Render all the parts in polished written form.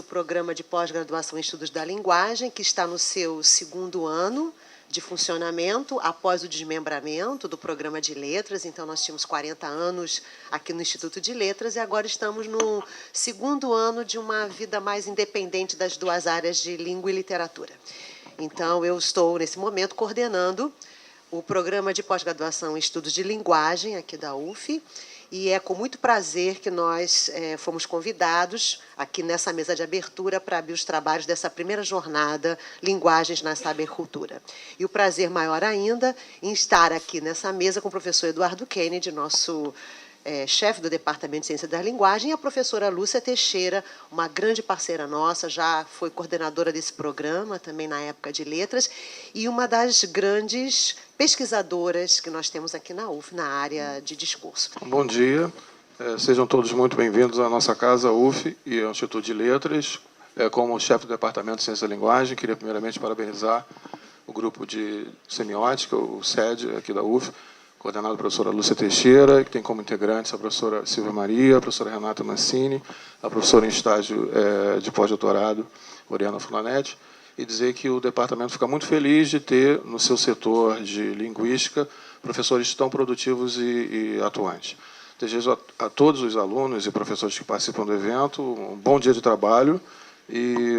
Programa de Pós-Graduação em Estudos da Linguagem, que está no seu segundo ano de funcionamento, após o desmembramento do Programa de Letras. Então, nós tínhamos 40 anos aqui no Instituto de Letras e agora estamos no segundo ano de uma vida mais independente das duas áreas de língua e literatura. Então, eu estou, nesse momento, coordenando o Programa de Pós-Graduação em Estudos de Linguagem aqui da UF, e é com muito prazer que nós fomos convidados aqui nessa mesa de abertura para abrir os trabalhos dessa primeira jornada Linguagens na Sabercultura. E o prazer maior ainda em estar aqui nessa mesa com o professor Eduardo Kennedy, nosso chefe do Departamento de Ciência da Linguagem, e a professora Lúcia Teixeira, uma grande parceira nossa, já foi coordenadora desse programa, também na época de letras, e uma das grandes pesquisadoras que nós temos aqui na UF, na área de discurso. Bom dia, sejam todos muito bem-vindos à nossa casa UF e ao Instituto de Letras. Como chefe do Departamento de Ciência da Linguagem, queria primeiramente parabenizar o grupo de semiótica, o SED, aqui da UF, coordenado pela professora Lúcia Teixeira, que tem como integrantes a professora Silvia Maria, a professora Renata Mancini, a professora em estágio de pós-doutorado, Oriana Fulanetti, e dizer que o departamento fica muito feliz de ter no seu setor de linguística professores tão produtivos e atuantes. Desejo a todos os alunos e professores que participam do evento um bom dia de trabalho e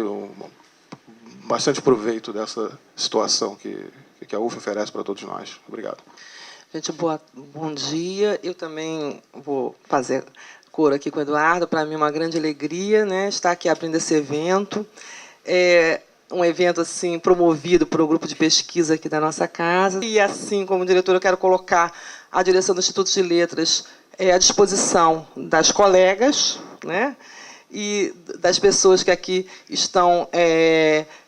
bastante proveito dessa situação que a UF oferece para todos nós. Obrigado. Gente, bom dia. Eu também vou fazer coro aqui com o Eduardo. Para mim é uma grande alegria, né, estar aqui abrindo esse evento. É um evento assim promovido por um grupo de pesquisa aqui da nossa casa. E, assim, como diretora, eu quero colocar a direção do Instituto de Letras à disposição das colegas, né, e das pessoas que aqui estão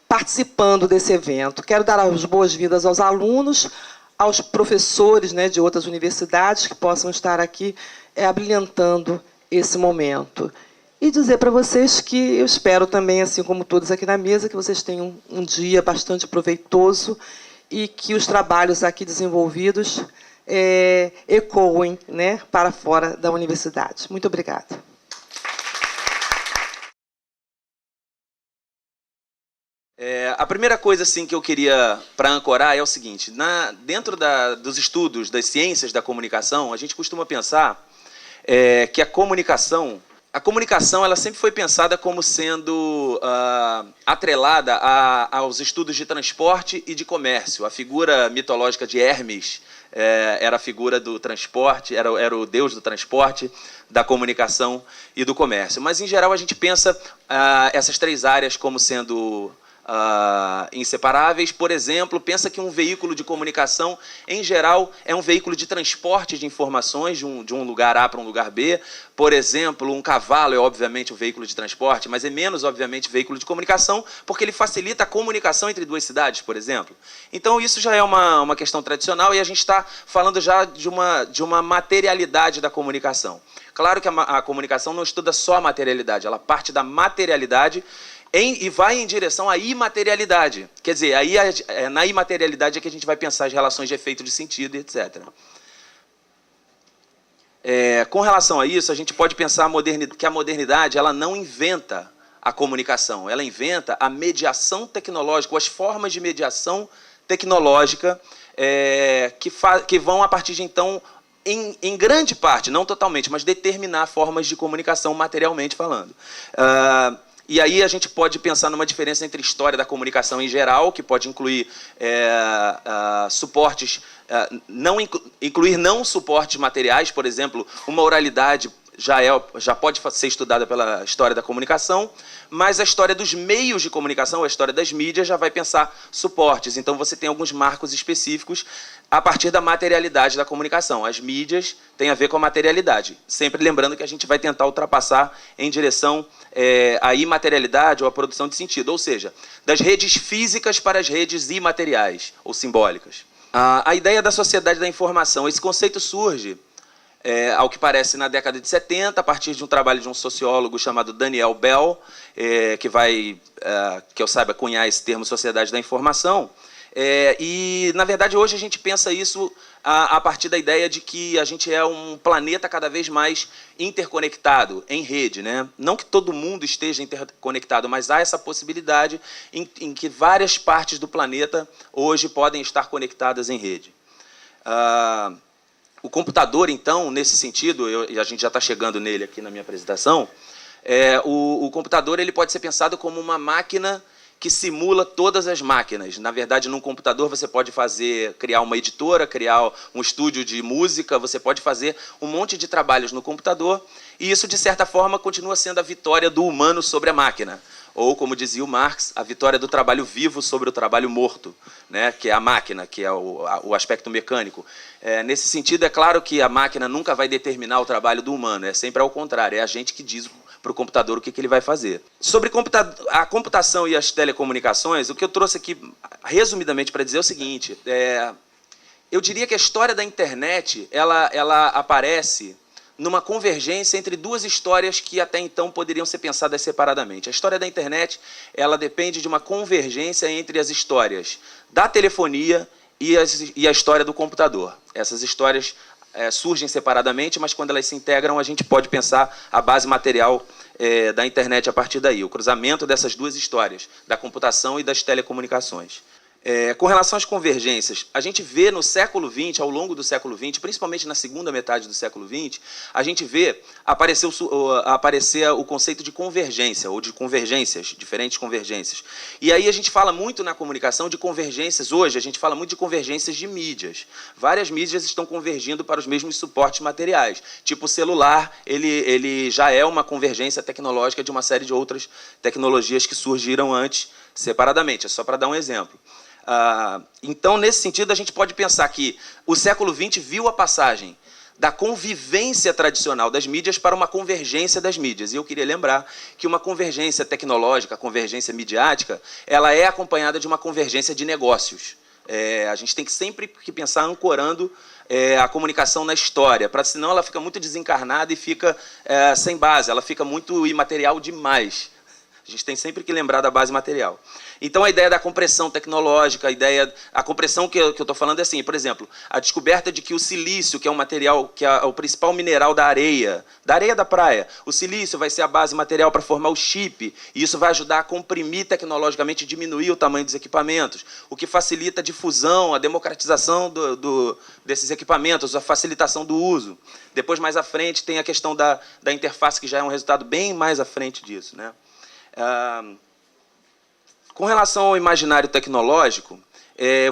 participando desse evento. Quero dar as boas-vindas aos alunos, aos professores, né, de outras universidades que possam estar aqui abrilhantando esse momento. E dizer para vocês que eu espero também, assim como todos aqui na mesa, que vocês tenham um dia bastante proveitoso e que os trabalhos aqui desenvolvidos ecoem, né, para fora da universidade. Muito obrigada. A primeira coisa assim, que eu queria, para ancorar, é o seguinte. Dentro dos estudos das ciências da comunicação, a gente costuma pensar que a comunicação ela sempre foi pensada como sendo atrelada aos estudos de transporte e de comércio. A figura mitológica de Hermes era a figura do transporte, era o deus do transporte, da comunicação e do comércio. Mas, em geral, a gente pensa essas três áreas como sendo inseparáveis. Por exemplo, pensa que um veículo de comunicação, em geral, é um veículo de transporte de informações de um lugar A para um lugar B. Por exemplo, um cavalo é, obviamente, um veículo de transporte, mas é menos, obviamente, veículo de comunicação, porque ele facilita a comunicação entre duas cidades, por exemplo. Então, isso já é uma questão tradicional e a gente está falando já de uma materialidade da comunicação. Claro que a comunicação não estuda só a materialidade, ela parte da materialidade e vai em direção à imaterialidade. Quer dizer, aí na imaterialidade é que a gente vai pensar as relações de efeito de sentido, etc. Com relação a isso, a gente pode pensar que a modernidade ela não inventa a comunicação, ela inventa a mediação tecnológica, ou as formas de mediação tecnológica que vão, a partir de então, em grande parte, não totalmente, mas determinar formas de comunicação materialmente falando. E aí a gente pode pensar numa diferença entre história da comunicação em geral, que pode incluir suportes, incluir não suportes materiais, por exemplo, uma oralidade já pode ser estudada pela história da comunicação, mas a história dos meios de comunicação, a história das mídias, já vai pensar suportes. Então, você tem alguns marcos específicos a partir da materialidade da comunicação. As mídias têm a ver com a materialidade. Sempre lembrando que a gente vai tentar ultrapassar em direção à imaterialidade ou à produção de sentido, ou seja, das redes físicas para as redes imateriais ou simbólicas. A ideia da sociedade da informação, esse conceito surge ao que parece, na década de 70, a partir de um trabalho de um sociólogo chamado Daniel Bell, que vai, que eu saiba, cunhar esse termo sociedade da informação. E, na verdade, hoje a gente pensa isso a partir da ideia de que a gente é um planeta cada vez mais interconectado, em rede, né? Não que todo mundo esteja interconectado, mas há essa possibilidade em que várias partes do planeta hoje podem estar conectadas em rede. O computador, então, nesse sentido, e a gente já está chegando nele aqui na minha apresentação, o computador ele pode ser pensado como uma máquina que simula todas as máquinas. Na verdade, num computador você pode criar uma editora, criar um estúdio de música, você pode fazer um monte de trabalhos no computador, e isso, de certa forma, continua sendo a vitória do humano sobre a máquina. Ou, como dizia o Marx, a vitória do trabalho vivo sobre o trabalho morto, né? Que é a máquina, que é o aspecto mecânico. Nesse sentido, é claro que a máquina nunca vai determinar o trabalho do humano, é sempre ao contrário, é a gente que diz para o computador o que ele vai fazer. Sobre a computação e as telecomunicações, o que eu trouxe aqui, resumidamente, para dizer é o seguinte, eu diria que a história da internet ela aparece numa convergência entre duas histórias que até então poderiam ser pensadas separadamente. A história da internet ela depende de uma convergência entre as histórias da telefonia e a história do computador. Essas histórias surgem separadamente, mas quando elas se integram, a gente pode pensar a base material da internet a partir daí, o cruzamento dessas duas histórias, da computação e das telecomunicações. Com relação às convergências, a gente vê no século XX, ao longo do século XX, principalmente na segunda metade do século XX, a gente vê aparecer o conceito de convergência, ou de convergências, diferentes convergências. E aí a gente fala muito na comunicação de convergências, hoje a gente fala muito de convergências de mídias. Várias mídias estão convergindo para os mesmos suportes materiais. Tipo o celular, ele já é uma convergência tecnológica de uma série de outras tecnologias que surgiram antes, separadamente, é só para dar um exemplo. Então, nesse sentido, a gente pode pensar que o século XX viu a passagem da convivência tradicional das mídias para uma convergência das mídias. E eu queria lembrar que uma convergência tecnológica, a convergência midiática, ela é acompanhada de uma convergência de negócios. A gente tem que sempre pensar ancorando a comunicação na história, senão ela fica muito desencarnada e fica sem base, ela fica muito imaterial demais. A gente tem sempre que lembrar da base material. Então, a ideia da compressão tecnológica, a compressão que eu estou falando é assim, por exemplo, a descoberta de que o silício, que é um material, que é o principal mineral da areia da praia, o silício vai ser a base material para formar o chip, e isso vai ajudar a comprimir tecnologicamente, diminuir o tamanho dos equipamentos, o que facilita a difusão, a democratização desses equipamentos, a facilitação do uso. Depois, mais à frente, tem a questão da interface, que já é um resultado bem mais à frente disso, né? Com relação ao imaginário tecnológico,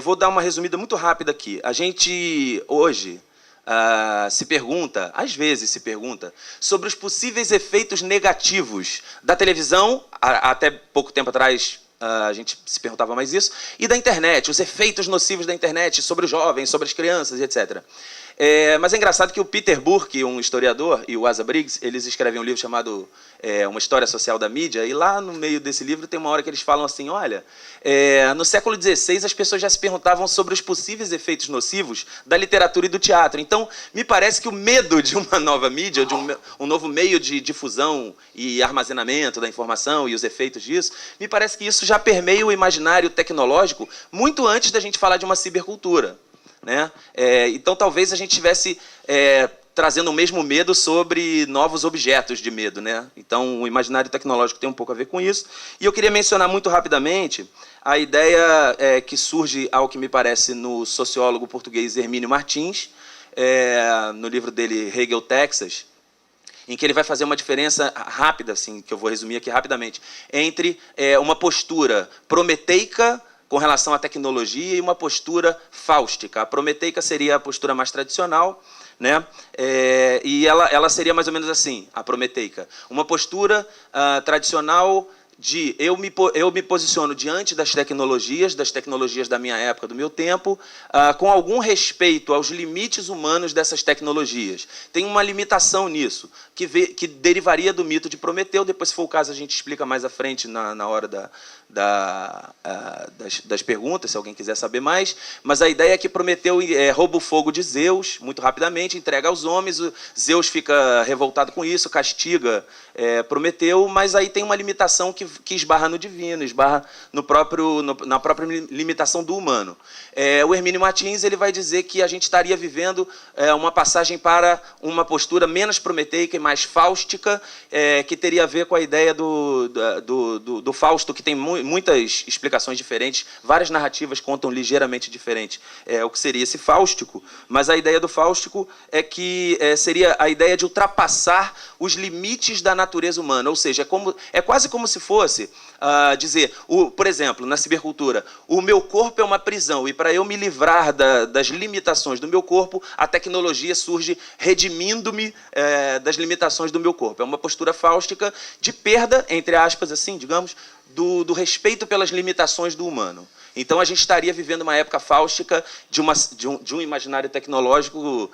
vou dar uma resumida muito rápida aqui. A gente, hoje, às vezes se pergunta, sobre os possíveis efeitos negativos da televisão, até pouco tempo atrás a gente se perguntava mais isso, e da internet, os efeitos nocivos da internet sobre os jovens, sobre as crianças, etc. Mas é engraçado que o Peter Burke, um historiador, e o Asa Briggs, eles escrevem um livro chamado Uma História Social da Mídia, e lá no meio desse livro tem uma hora que eles falam assim, olha, no século XVI as pessoas já se perguntavam sobre os possíveis efeitos nocivos da literatura e do teatro. Então, me parece que o medo de uma nova mídia, de um novo meio de difusão e armazenamento da informação e os efeitos disso, me parece que isso já permeia o imaginário tecnológico muito antes da gente falar de uma cibercultura. Né? Então, talvez a gente estivesse trazendo o mesmo medo sobre novos objetos de medo. Né? Então, o imaginário tecnológico tem um pouco a ver com isso. E eu queria mencionar muito rapidamente a ideia que surge, ao que me parece, no sociólogo português Hermínio Martins, no livro dele, Hegel, Texas, em que ele vai fazer uma diferença rápida, assim, que eu vou resumir aqui rapidamente, entre uma postura prometeica com relação à tecnologia e uma postura fáustica. A prometeica seria a postura mais tradicional, né? E ela seria mais ou menos assim, a prometeica. Uma postura tradicional de eu me posiciono diante das tecnologias da minha época, do meu tempo, com algum respeito aos limites humanos dessas tecnologias. Tem uma limitação nisso, que derivaria do mito de Prometeu. Depois, se for o caso, a gente explica mais à frente, na hora das perguntas, se alguém quiser saber mais, mas a ideia é que Prometeu rouba o fogo de Zeus, muito rapidamente, entrega aos homens, Zeus fica revoltado com isso, castiga Prometeu, mas aí tem uma limitação que esbarra no divino, esbarra na própria limitação do humano. O Hermínio Martins ele vai dizer que a gente estaria vivendo uma passagem para uma postura menos prometeica e mais fáustica, que teria a ver com a ideia do Fausto, que tem muitas explicações diferentes, várias narrativas contam ligeiramente diferente o que seria esse fáustico, mas a ideia do fáustico é que seria a ideia de ultrapassar os limites da natureza humana, ou seja, é quase como se fosse dizer, por exemplo, na cibercultura, o meu corpo é uma prisão e para eu me livrar das limitações do meu corpo, a tecnologia surge redimindo-me das limitações do meu corpo. É uma postura fáustica de perda, entre aspas, assim, digamos, do respeito pelas limitações do humano. Então, a gente estaria vivendo uma época fáustica de um imaginário tecnológico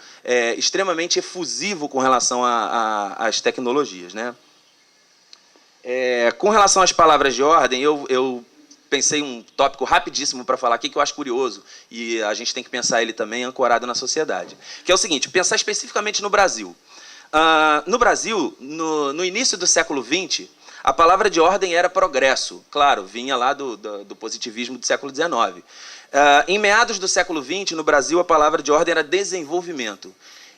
extremamente efusivo com relação às tecnologias, né? Com relação às palavras de ordem, eu pensei um tópico rapidíssimo para falar aqui que eu acho curioso, e a gente tem que pensar ele também ancorado na sociedade, que é o seguinte, pensar especificamente no Brasil. No Brasil, no início do século XX, a palavra de ordem era progresso. Claro, vinha lá do positivismo do século XIX. Em meados do século XX, no Brasil, a palavra de ordem era desenvolvimento.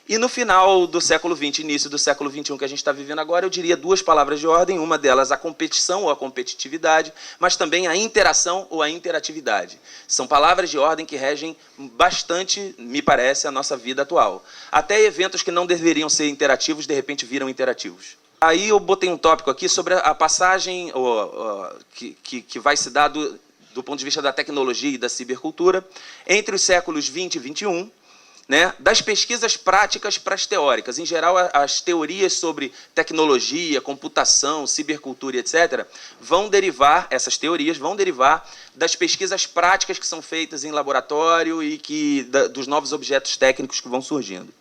E no final do século XX, início do século XXI que a gente está vivendo agora, eu diria duas palavras de ordem, uma delas a competição ou a competitividade, mas também a interação ou a interatividade. São palavras de ordem que regem bastante, me parece, a nossa vida atual. Até eventos que não deveriam ser interativos, de repente viram interativos. Aí eu botei um tópico aqui sobre a passagem que vai se dar do ponto de vista da tecnologia e da cibercultura entre os séculos 20 e 21, né, das pesquisas práticas para as teóricas. Em geral, as teorias sobre tecnologia, computação, cibercultura, etc., essas teorias vão derivar das pesquisas práticas que são feitas em laboratório e dos novos objetos técnicos que vão surgindo.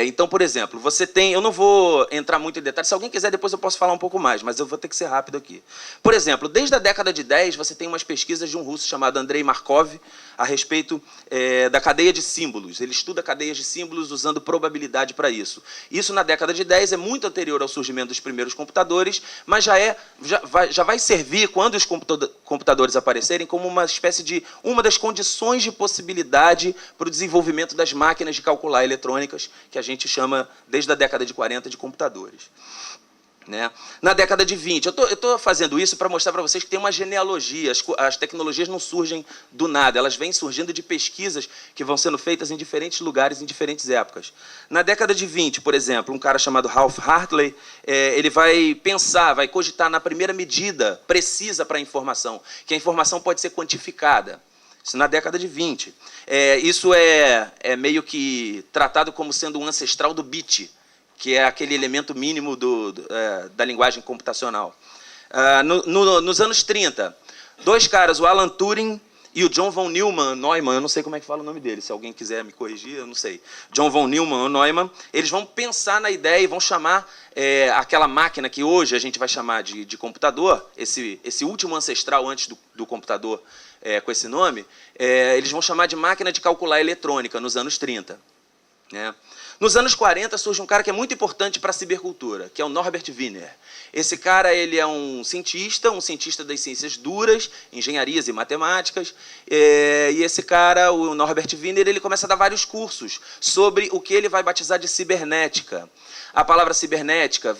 Então, por exemplo, você tem... Eu não vou entrar muito em detalhes. Se alguém quiser, depois eu posso falar um pouco mais, mas eu vou ter que ser rápido aqui. Por exemplo, desde a década de 10, você tem umas pesquisas de um russo chamado Andrei Markov a respeito da cadeia de símbolos. Ele estuda cadeias de símbolos usando probabilidade para isso. Isso, na década de 10, é muito anterior ao surgimento dos primeiros computadores, mas já vai servir, quando os computadores aparecerem, como uma espécie de... uma das condições de possibilidade para o desenvolvimento das máquinas de calcular eletrônicas, que a gente chama, desde a década de 40, de computadores. Né? Na década de 20, eu estou fazendo isso para mostrar para vocês que tem uma genealogia, as tecnologias não surgem do nada, elas vêm surgindo de pesquisas que vão sendo feitas em diferentes lugares, em diferentes épocas. Na década de 20, por exemplo, um cara chamado Ralph Hartley, ele vai vai cogitar na primeira medida precisa para a informação, que a informação pode ser quantificada. Isso na década de 20. Isso é meio que tratado como sendo um ancestral do bit, que é aquele elemento mínimo da linguagem computacional. Nos anos 30, dois caras, o Alan Turing e o John von Neumann, eu não sei como é que fala o nome dele, se alguém quiser me corrigir, eu não sei. John von Neumann ou Neumann, eles vão pensar na ideia e vão chamar aquela máquina que hoje a gente vai chamar de computador, esse último ancestral antes do computador com esse nome, eles vão chamar de máquina de calcular eletrônica nos anos 30. Né? Nos anos 40 surge um cara que é muito importante para a cibercultura, que é o Norbert Wiener. Esse cara ele é um cientista das ciências duras, engenharias e matemáticas, e esse cara, o Norbert Wiener, ele começa a dar vários cursos sobre o que ele vai batizar de cibernética. A palavra cibernética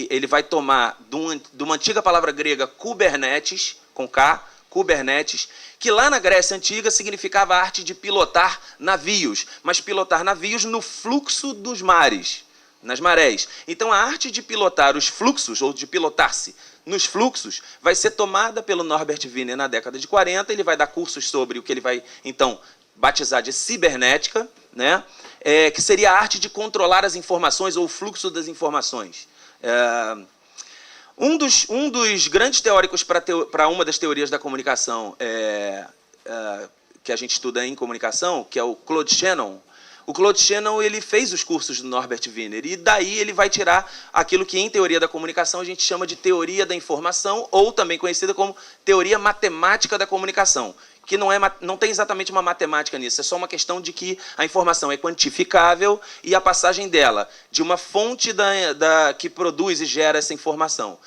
ele vai tomar de uma antiga palavra grega, kubernetes, com K, Kubernetes, que lá na Grécia Antiga significava a arte de pilotar navios, mas pilotar navios no fluxo dos mares, nas marés. Então, a arte de pilotar os fluxos, ou de pilotar-se nos fluxos, vai ser tomada pelo Norbert Wiener na década de 40, ele vai dar cursos sobre o que ele vai, então, batizar de cibernética, né? Que seria a arte de controlar as informações, ou o fluxo das informações. Um dos grandes teóricos para uma das teorias da comunicação que a gente estuda em comunicação, que é o Claude Shannon. O Claude Shannon ele fez os cursos do Norbert Wiener, e daí ele vai tirar aquilo que, em teoria da comunicação, a gente chama de teoria da informação, ou também conhecida como teoria matemática da comunicação, que não tem exatamente uma matemática nisso, é só uma questão de que a informação é quantificável e a passagem dela, de uma fonte que produz e gera essa informação,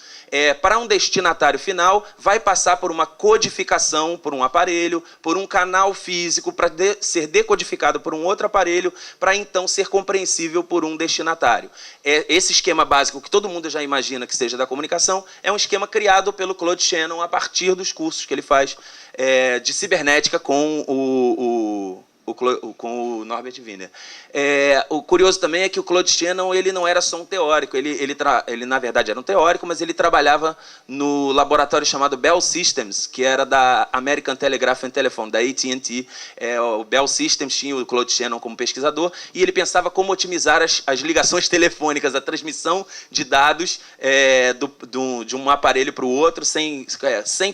para um destinatário final, vai passar por uma codificação, por um aparelho, por um canal físico, para ser decodificado por um outro aparelho, para então ser compreensível por um destinatário. Esse esquema básico, que todo mundo já imagina que seja da comunicação, é um esquema criado pelo Claude Shannon a partir dos cursos que ele faz de cibernética com o Norbert Wiener. O curioso também é que o Claude Shannon ele não era só um teórico, ele na verdade era um teórico, mas ele trabalhava no laboratório chamado Bell Systems, que era da American Telegraph and Telephone, da AT&T. O Bell Systems tinha o Claude Shannon como pesquisador, e ele pensava como otimizar as ligações telefônicas, a transmissão de dados de um aparelho para o outro, sem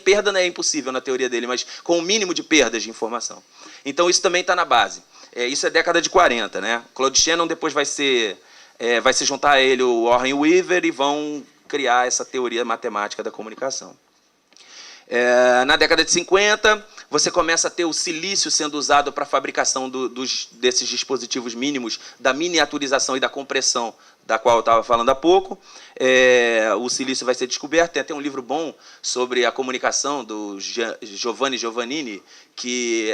perda, não é impossível na teoria dele, mas com o mínimo de perdas de informação. Então, isso também está na base. Isso é década de 40, né? Claude Shannon depois vai se juntar a ele o Warren Weaver e vão criar essa teoria matemática da comunicação. Na década de 50, você começa a ter o silício sendo usado para a fabricação desses dispositivos mínimos, da miniaturização e da compressão, da qual eu estava falando há pouco. O silício vai ser descoberto. Tem até um livro bom sobre a comunicação do Giovanni Giovannini, que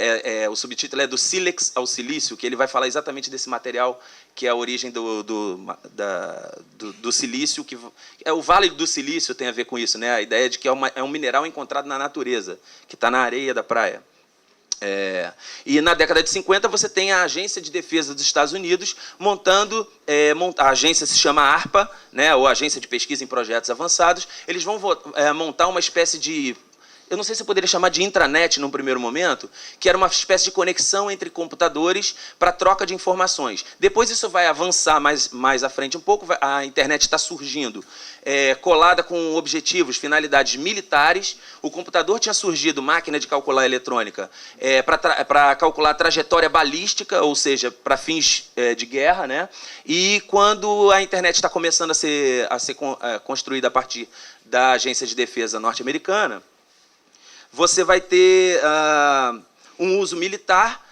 o subtítulo é Do Sílex ao Silício, que ele vai falar exatamente desse material, que é a origem do silício. Que o Vale do Silício tem a ver com isso, né? A ideia de que é um mineral encontrado na natureza, que está na areia da praia. E na década de 50 você tem a Agência de Defesa dos Estados Unidos montando, a agência se chama ARPA, né, ou Agência de Pesquisa em Projetos Avançados. Eles vão montar uma espécie de, eu não sei se eu poderia chamar de intranet num primeiro momento, que era uma espécie de conexão entre computadores para troca de informações. Depois isso vai avançar mais à frente um pouco, a internet está surgindo, colada com objetivos, finalidades militares. O computador tinha surgido, máquina de calcular eletrônica, para calcular a trajetória balística, ou seja, para fins de guerra, né? E quando a internet está começando a ser construída a partir da Agência de Defesa norte-americana, você vai ter um uso militar,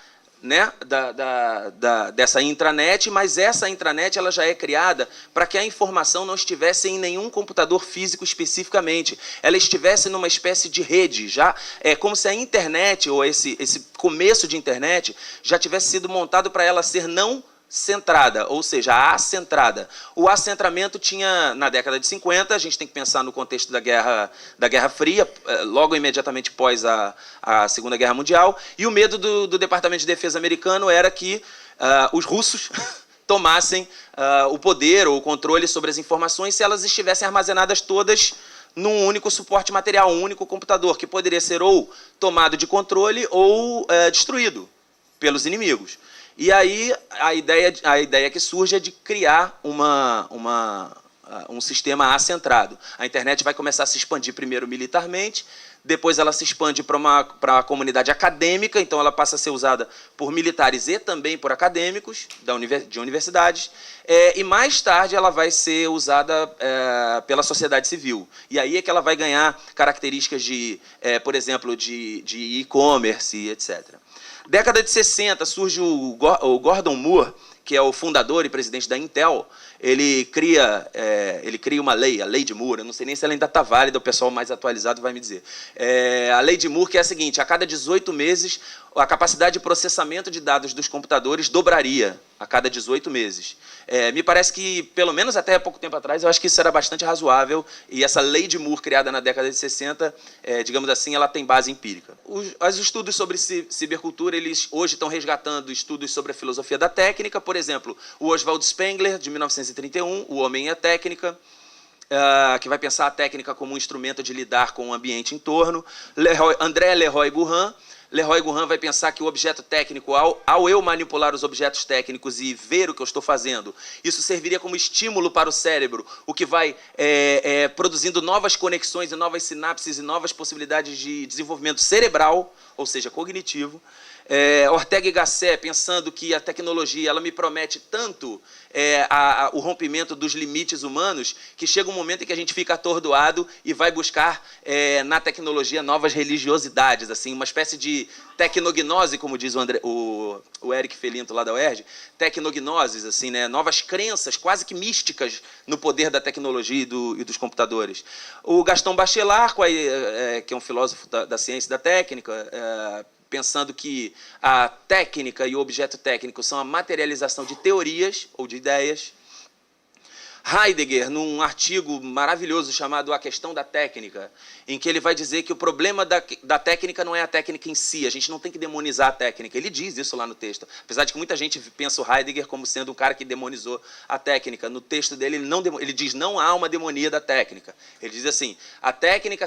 né, dessa intranet, mas essa intranet ela já é criada para que a informação não estivesse em nenhum computador físico especificamente, ela estivesse numa espécie de rede, já é como se a internet, ou esse começo de internet, já tivesse sido montado para ela ser não centrada, ou seja, acentrada. O acentramento tinha, na década de 50, a gente tem que pensar no contexto da Guerra Fria, logo imediatamente pós a Segunda Guerra Mundial, e o medo do Departamento de Defesa americano era que os russos tomassem o poder ou o controle sobre as informações se elas estivessem armazenadas todas num único suporte material, um único computador, que poderia ser ou tomado de controle ou destruído pelos inimigos. E aí a ideia que surge é de criar um sistema acentrado. A internet vai começar a se expandir primeiro militarmente, depois ela se expande para a comunidade acadêmica, então ela passa a ser usada por militares e também por acadêmicos de universidades, e mais tarde ela vai ser usada pela sociedade civil. E aí é que ela vai ganhar características por exemplo, de e-commerce, etc. Década de 60, surge o Gordon Moore, que é o fundador e presidente da Intel. Ele cria uma lei, a Lei de Moore. Eu não sei nem se ela ainda está válida, o pessoal mais atualizado vai me dizer. A Lei de Moore, que é a seguinte: a cada 18 meses, a capacidade de processamento de dados dos computadores dobraria a cada 18 meses. Me parece que, pelo menos até pouco tempo atrás, eu acho que isso era bastante razoável, e essa Lei de Moore, criada na década de 60, digamos assim, ela tem base empírica. Os estudos sobre cibercultura, eles hoje estão resgatando estudos sobre a filosofia da técnica. Por exemplo, o Oswald Spengler, de 1931, O Homem e a Técnica, que vai pensar a técnica como um instrumento de lidar com o ambiente em torno. André Leroi-Gourhan. Leroi-Gourhan vai pensar que o objeto técnico, ao eu manipular os objetos técnicos e ver o que eu estou fazendo, isso serviria como estímulo para o cérebro, o que vai produzindo novas conexões e novas sinapses e novas possibilidades de desenvolvimento cerebral, ou seja, cognitivo. Ortega y Gasset, pensando que a tecnologia ela me promete tanto o rompimento dos limites humanos, que chega um momento em que a gente fica atordoado e vai buscar na tecnologia novas religiosidades, assim, uma espécie de tecnognose, como diz o Eric Felinto lá da UERJ, tecnognoses, assim, né, novas crenças quase que místicas no poder da tecnologia e dos computadores. O Gaston Bachelard, que é um filósofo da ciência e da técnica, pensando que a técnica e o objeto técnico são a materialização de teorias ou de ideias. Heidegger, num artigo maravilhoso chamado A Questão da Técnica, em que ele vai dizer que o problema da técnica não é a técnica em si, a gente não tem que demonizar a técnica. Ele diz isso lá no texto. Apesar de que muita gente pensa o Heidegger como sendo um cara que demonizou a técnica. No texto dele, ele diz não há uma demonia da técnica. Ele diz assim, a técnica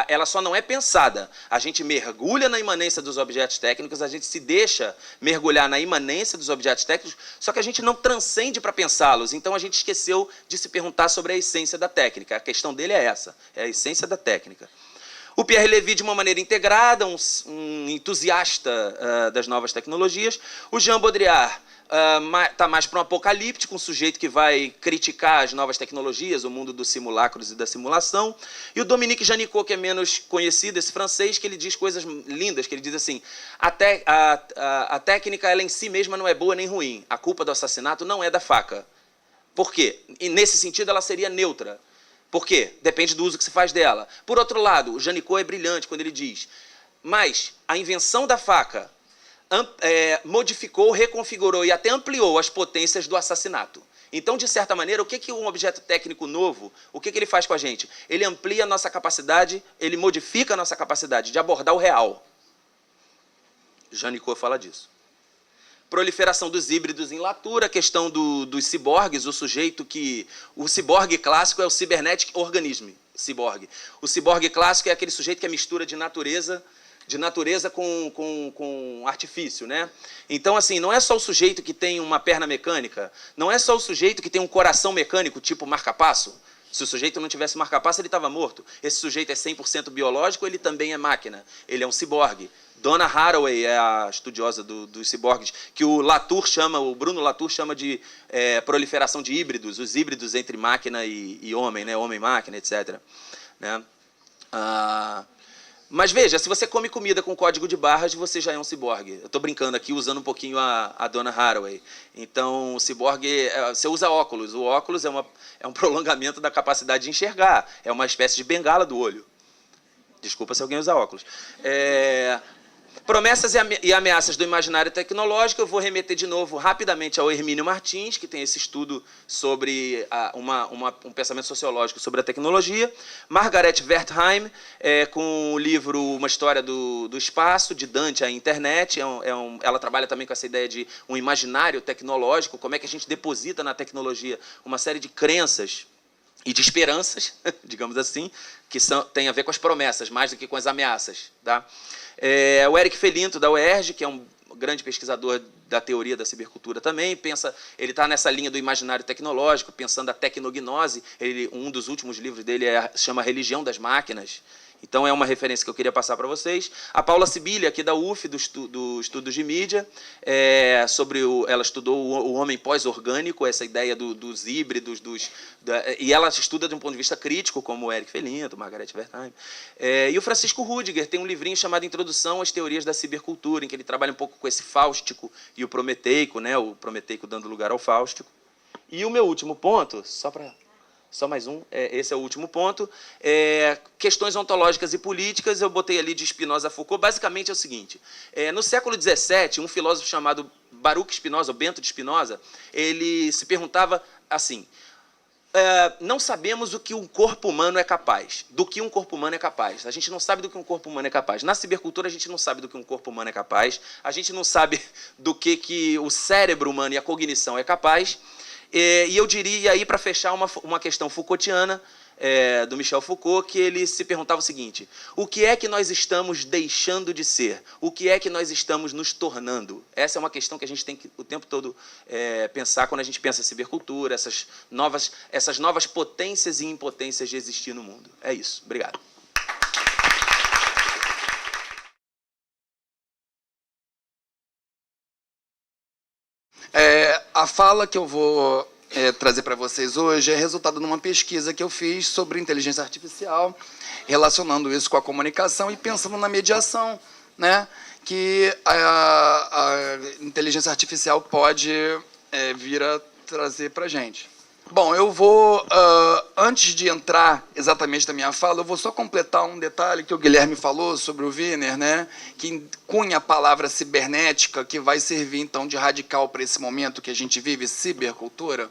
ela só não é pensada. A gente mergulha na imanência dos objetos técnicos, a gente se deixa mergulhar na imanência dos objetos técnicos, só que a gente não transcende para pensá-los. Então a gente esqueceu de se perguntar sobre a essência da técnica. A questão dele é essa, é a essência da técnica. O Pierre Levy, de uma maneira integrada, um entusiasta das novas tecnologias. O Jean Baudrillard está mais para um apocalíptico, um sujeito que vai criticar as novas tecnologias, o mundo dos simulacros e da simulação. E o Dominique Janicot, que é menos conhecido, esse francês, que ele diz coisas lindas, que ele diz assim, a técnica ela em si mesma não é boa nem ruim, a culpa do assassinato não é da faca. Por quê? E nesse sentido, ela seria neutra. Por quê? Depende do uso que se faz dela. Por outro lado, o Janicot é brilhante quando ele diz, mas a invenção da faca modificou, reconfigurou e até ampliou as potências do assassinato. Então, de certa maneira, o que um objeto técnico novo, o que ele faz com a gente? Ele amplia a nossa capacidade, ele modifica a nossa capacidade de abordar o real. Janicot fala disso. Proliferação dos híbridos em Latour, a questão dos ciborgues, o sujeito que... O ciborgue clássico é o cybernetic organism, ciborgue. O ciborgue clássico é aquele sujeito que é mistura de natureza com artifício, né? Então, assim, não é só o sujeito que tem uma perna mecânica, não é só o sujeito que tem um coração mecânico, tipo marca-passo. Se o sujeito não tivesse marca-passo, ele estava morto. Esse sujeito é 100% biológico, ele também é máquina. Ele é um ciborgue. Donna Haraway é a estudiosa dos ciborgues, que o Bruno Latour chama de proliferação de híbridos, os híbridos entre máquina e homem, né? Homem-máquina, etc. Né? Mas veja, se você come comida com código de barras, você já é um ciborgue. Eu estou brincando aqui, usando um pouquinho a Donna Haraway. Então, o ciborgue, você usa óculos. O óculos é um prolongamento da capacidade de enxergar. É uma espécie de bengala do olho. Desculpa se alguém usa óculos. Promessas e ameaças do imaginário tecnológico, eu vou remeter de novo rapidamente ao Hermínio Martins, que tem esse estudo sobre um pensamento sociológico sobre a tecnologia. Margaret Wertheim, com o livro Uma História do Espaço, de Dante à Internet. Ela trabalha também com essa ideia de um imaginário tecnológico, como é que a gente deposita na tecnologia uma série de crenças e de esperanças, digamos assim, que tem a ver com as promessas, mais do que com as ameaças. Tá? O Eric Felinto, da UERJ, que é um grande pesquisador da teoria da cibercultura também, ele está nessa linha do imaginário tecnológico, pensando a tecnognose. Um dos últimos livros dele chama Religião das Máquinas. Então, é uma referência que eu queria passar para vocês. A Paula Sibilha, aqui da UF, do Estudos de Mídia, ela estudou o homem pós-orgânico, essa ideia dos híbridos, e ela estuda de um ponto de vista crítico, como o Eric Felinto, Margaret Wertheim. E o Francisco Rudiger tem um livrinho chamado Introdução às Teorias da Cibercultura, em que ele trabalha um pouco com esse fáustico e o prometeico, né? O prometeico dando lugar ao fáustico. E o meu último ponto, só mais um, esse é o último ponto. Questões ontológicas e políticas, eu botei ali de Spinoza a Foucault. Basicamente é o seguinte, no século XVII, um filósofo chamado Baruch Spinoza, ou Bento de Spinoza, ele se perguntava assim, não sabemos o que um corpo humano é capaz, do que um corpo humano é capaz. A gente não sabe do que um corpo humano é capaz. Na cibercultura, a gente não sabe do que um corpo humano é capaz, a gente não sabe do que o cérebro humano e a cognição é capaz. E eu diria, aí para fechar, uma questão Foucaultiana, do Michel Foucault, que ele se perguntava o seguinte, o que é que nós estamos deixando de ser? O que é que nós estamos nos tornando? Essa é uma questão que a gente tem que o tempo todo pensar quando a gente pensa em cibercultura, essas novas potências e impotências de existir no mundo. É isso. Obrigado. A fala que eu vou trazer para vocês hoje é resultado de uma pesquisa que eu fiz sobre inteligência artificial, relacionando isso com a comunicação e pensando na mediação, né, que a inteligência artificial pode vir a trazer para a gente. Bom, eu vou, antes de entrar exatamente na minha fala, eu vou só completar um detalhe que o Guilherme falou sobre o Wiener, né, que cunha a palavra cibernética, que vai servir, então, de radical para esse momento que a gente vive, cibercultura.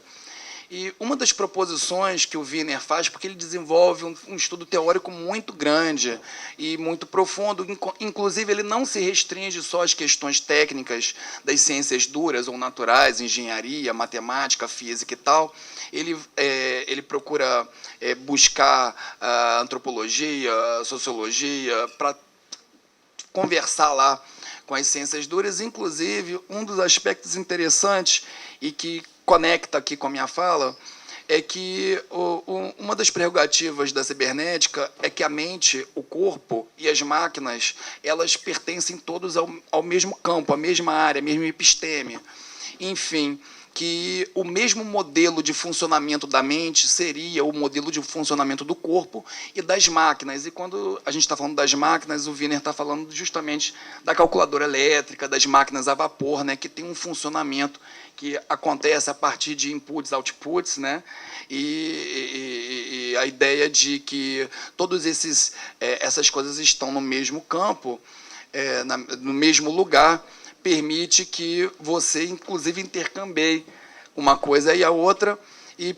E uma das proposições que o Wiener faz, porque ele desenvolve um estudo teórico muito grande e muito profundo, inclusive ele não se restringe só às questões técnicas das ciências duras ou naturais, engenharia, matemática, física e tal. Ele procura buscar a antropologia, a sociologia, para conversar lá com as ciências duras. Inclusive, um dos aspectos interessantes e que conecta aqui com a minha fala é que uma das prerrogativas da cibernética é que a mente, o corpo e as máquinas, elas pertencem todos ao mesmo campo, à mesma área, à mesma episteme. Enfim, que o mesmo modelo de funcionamento da mente seria o modelo de funcionamento do corpo e das máquinas. E quando a gente está falando das máquinas, o Wiener está falando justamente da calculadora elétrica, das máquinas a vapor, né, que tem um funcionamento que acontece a partir de inputs, outputs, né, e a ideia de que todas essas coisas estão no mesmo campo, no mesmo lugar, permite que você, inclusive, intercambie uma coisa e a outra e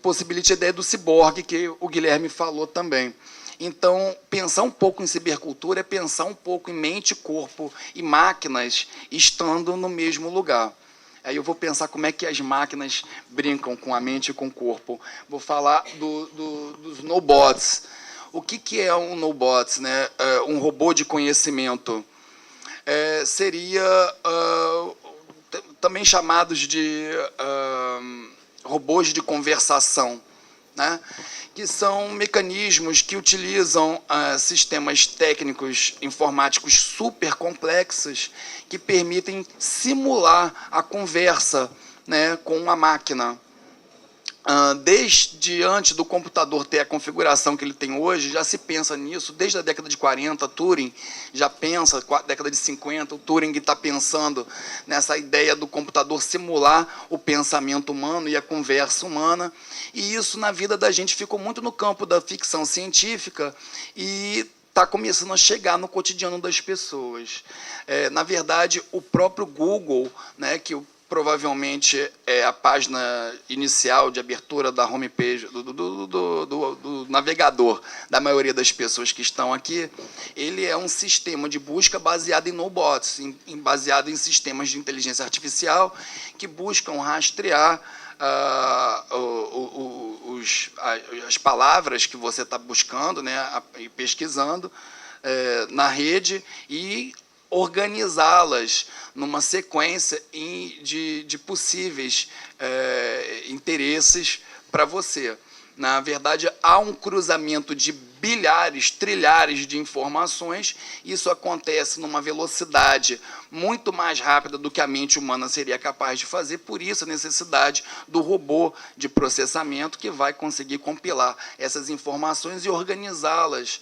possibilite a ideia do ciborgue, que o Guilherme falou também. Então, pensar um pouco em cibercultura é pensar um pouco em mente, corpo e máquinas estando no mesmo lugar. Aí eu vou pensar como é que as máquinas brincam com a mente e com o corpo. Vou falar dos nobots. O que é um nobot, né? Um robô de conhecimento. Seria também chamados de robôs de conversação, né? Que são mecanismos que utilizam sistemas técnicos informáticos super complexos que permitem simular a conversa, né, com a máquina. Desde antes do computador ter a configuração que ele tem hoje, já se pensa nisso, desde a década de 40, Turing já pensa, década de 50, o Turing está pensando nessa ideia do computador simular o pensamento humano e a conversa humana, e isso na vida da gente ficou muito no campo da ficção científica e está começando a chegar no cotidiano das pessoas. Na verdade, o próprio Google, né, que provavelmente é a página inicial de abertura da homepage, do navegador da maioria das pessoas que estão aqui, ele é um sistema de busca baseado em nobots, baseado em sistemas de inteligência artificial que buscam rastrear as palavras que você está buscando, né, e pesquisando na rede e organizá-las numa sequência de possíveis interesses para você. Na verdade, há um cruzamento de bilhares, trilhares de informações. Isso acontece numa velocidade muito mais rápida do que a mente humana seria capaz de fazer. Por isso, a necessidade do robô de processamento que vai conseguir compilar essas informações e organizá-las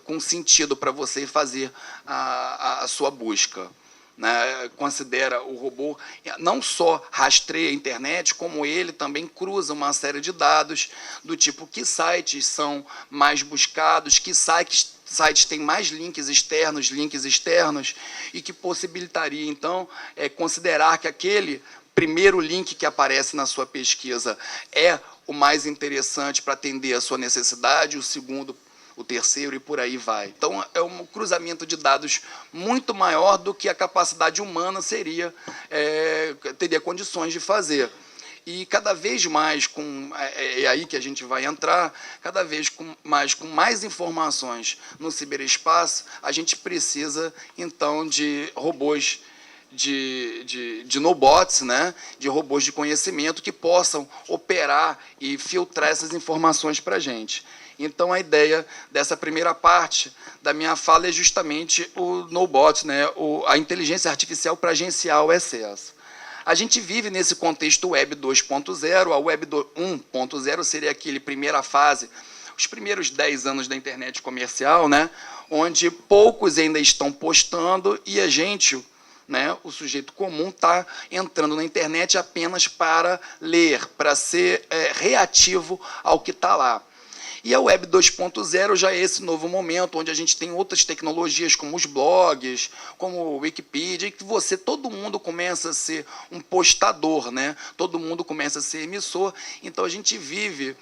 com sentido para você fazer a sua busca. Né? Considera o robô, não só rastreia a internet, como ele também cruza uma série de dados do tipo que sites são mais buscados, que sites têm mais links externos, e que possibilitaria, então, considerar que aquele primeiro link que aparece na sua pesquisa é o mais interessante para atender a sua necessidade, o segundo, o terceiro e por aí vai. Então, é um cruzamento de dados muito maior do que a capacidade humana teria condições de fazer. E cada vez mais, é aí que a gente vai entrar, cada vez com mais informações no ciberespaço, a gente precisa, então, de robôs, de nobots, né, de robôs de conhecimento que possam operar e filtrar essas informações para a gente. Então, a ideia dessa primeira parte da minha fala é justamente o nobot, né, a inteligência artificial para agenciar o excesso. A gente vive nesse contexto Web 2.0, a Web 1.0 seria aquele primeira fase, os primeiros 10 anos da internet comercial, né, onde poucos ainda estão postando e a gente, né, o sujeito comum, está entrando na internet apenas para ler, para ser reativo ao que está lá. E a Web 2.0 já é esse novo momento, onde a gente tem outras tecnologias, como os blogs, como o Wikipedia, e que todo mundo começa a ser um postador, né? Todo mundo começa a ser emissor. Então, a gente vive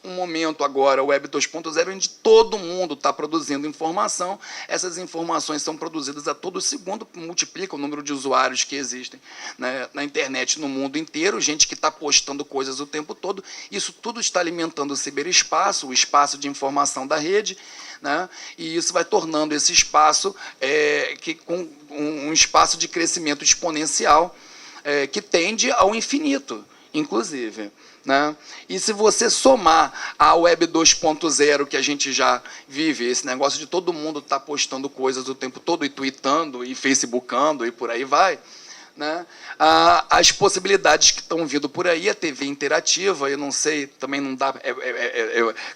um momento agora, o Web 2.0, onde todo mundo está produzindo informação. Essas informações são produzidas a todo segundo, multiplica o número de usuários que existem, né, na internet no mundo inteiro, gente que está postando coisas o tempo todo. Isso tudo está alimentando o ciberespaço, o espaço de informação da rede, né, e isso vai tornando esse espaço com um espaço de crescimento exponencial que tende ao infinito, inclusive. Né? E se você somar a Web 2.0 que a gente já vive, esse negócio de todo mundo estar postando coisas o tempo todo, e tweetando, e facebookando, e por aí vai, né? As possibilidades que estão vindo por aí, a TV interativa, eu não sei, também não dá,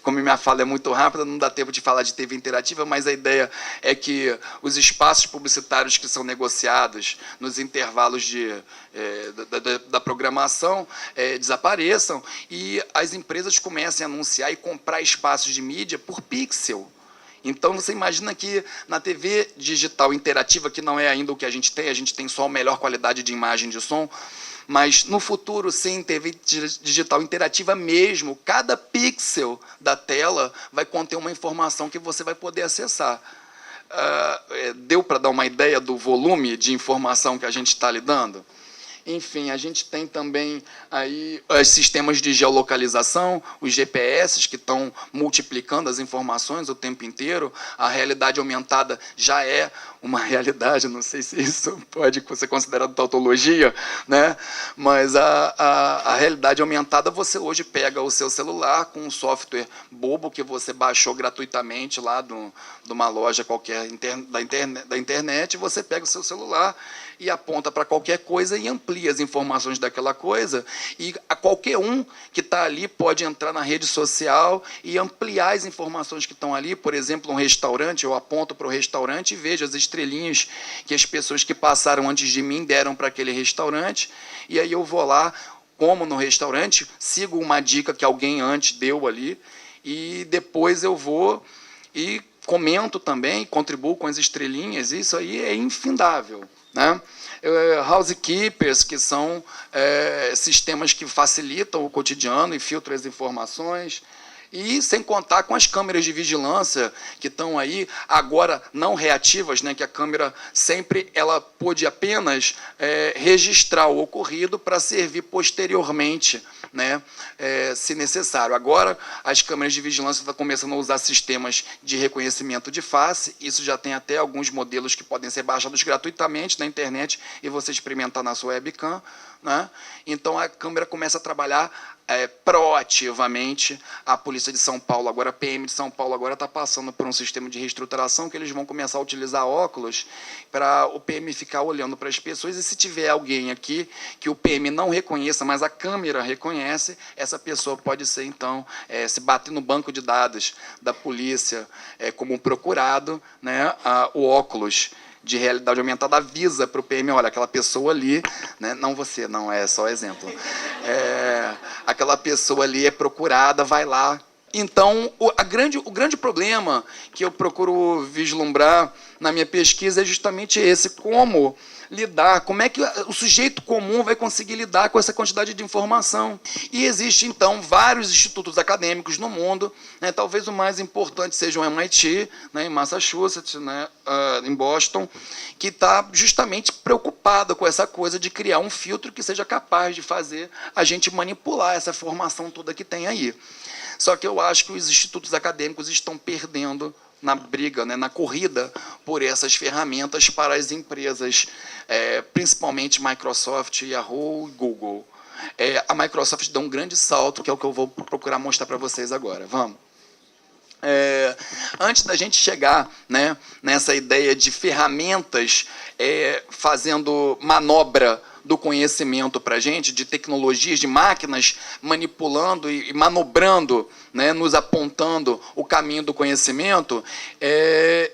como minha fala é muito rápida, não dá tempo de falar de TV interativa, mas a ideia é que os espaços publicitários que são negociados nos intervalos da programação desapareçam e as empresas comecem a anunciar e comprar espaços de mídia por pixel. Então, você imagina que na TV digital interativa, que não é ainda o que a gente tem só a melhor qualidade de imagem e de som, mas no futuro, sim, TV digital interativa mesmo, cada pixel da tela vai conter uma informação que você vai poder acessar. Deu para dar uma ideia do volume de informação que a gente está lidando? Enfim, a gente tem também aí os sistemas de geolocalização, os GPS, que estão multiplicando as informações o tempo inteiro. A realidade aumentada já é uma realidade, não sei se isso pode ser considerado tautologia, né? Mas a realidade aumentada, você hoje pega o seu celular com um software bobo que você baixou gratuitamente lá de uma loja qualquer da internet, você pega o seu celular e aponta para qualquer coisa e amplia as informações daquela coisa, e a qualquer um que está ali pode entrar na rede social e ampliar as informações que estão ali. Por exemplo, um restaurante, eu aponto para o restaurante e vejo as estrelinhas que as pessoas que passaram antes de mim deram para aquele restaurante, e aí eu vou lá, como no restaurante, sigo uma dica que alguém antes deu ali, e depois eu vou e comento também, contribuo com as estrelinhas. Isso aí é infindável, né? Housekeepers, que são sistemas que facilitam o cotidiano e filtram as informações, e sem contar com as câmeras de vigilância que estão aí, agora não reativas, né, que a câmera sempre ela pôde apenas registrar o ocorrido para servir posteriormente, né, se necessário. Agora, as câmeras de vigilância estão começando a usar sistemas de reconhecimento de face. Isso já tem até alguns modelos que podem ser baixados gratuitamente na internet e você experimentar na sua webcam, né? Então, a câmera começa a trabalhar proativamente. A Polícia de São Paulo, agora a PM de São Paulo, agora está passando por um sistema de reestruturação que eles vão começar a utilizar óculos para o PM ficar olhando para as pessoas, e se tiver alguém aqui que o PM não reconheça, mas a câmera reconhece, essa pessoa pode ser, então, se bater no banco de dados da polícia como procurado, né, o óculos de realidade aumentada avisa para o PM, olha, aquela pessoa ali, né, não você, não, é só exemplo, aquela pessoa ali é procurada, vai lá. Então, o grande problema que eu procuro vislumbrar na minha pesquisa é justamente esse: como lidar, como é que o sujeito comum vai conseguir lidar com essa quantidade de informação. E existe, então, vários institutos acadêmicos no mundo, né, talvez o mais importante seja o MIT, né, em Massachusetts, né, em Boston, que está justamente preocupado com essa coisa de criar um filtro que seja capaz de fazer a gente manipular essa informação toda que tem aí. Só que eu acho que os institutos acadêmicos estão perdendo na briga, né, na corrida por essas ferramentas para as empresas, principalmente Microsoft, Yahoo e Google. A Microsoft deu um grande salto, que é o que eu vou procurar mostrar para vocês agora. Vamos. Antes da gente chegar, né, nessa ideia de ferramentas fazendo manobra do conhecimento para a gente, de tecnologias, de máquinas manipulando e manobrando, né, nos apontando o caminho do conhecimento,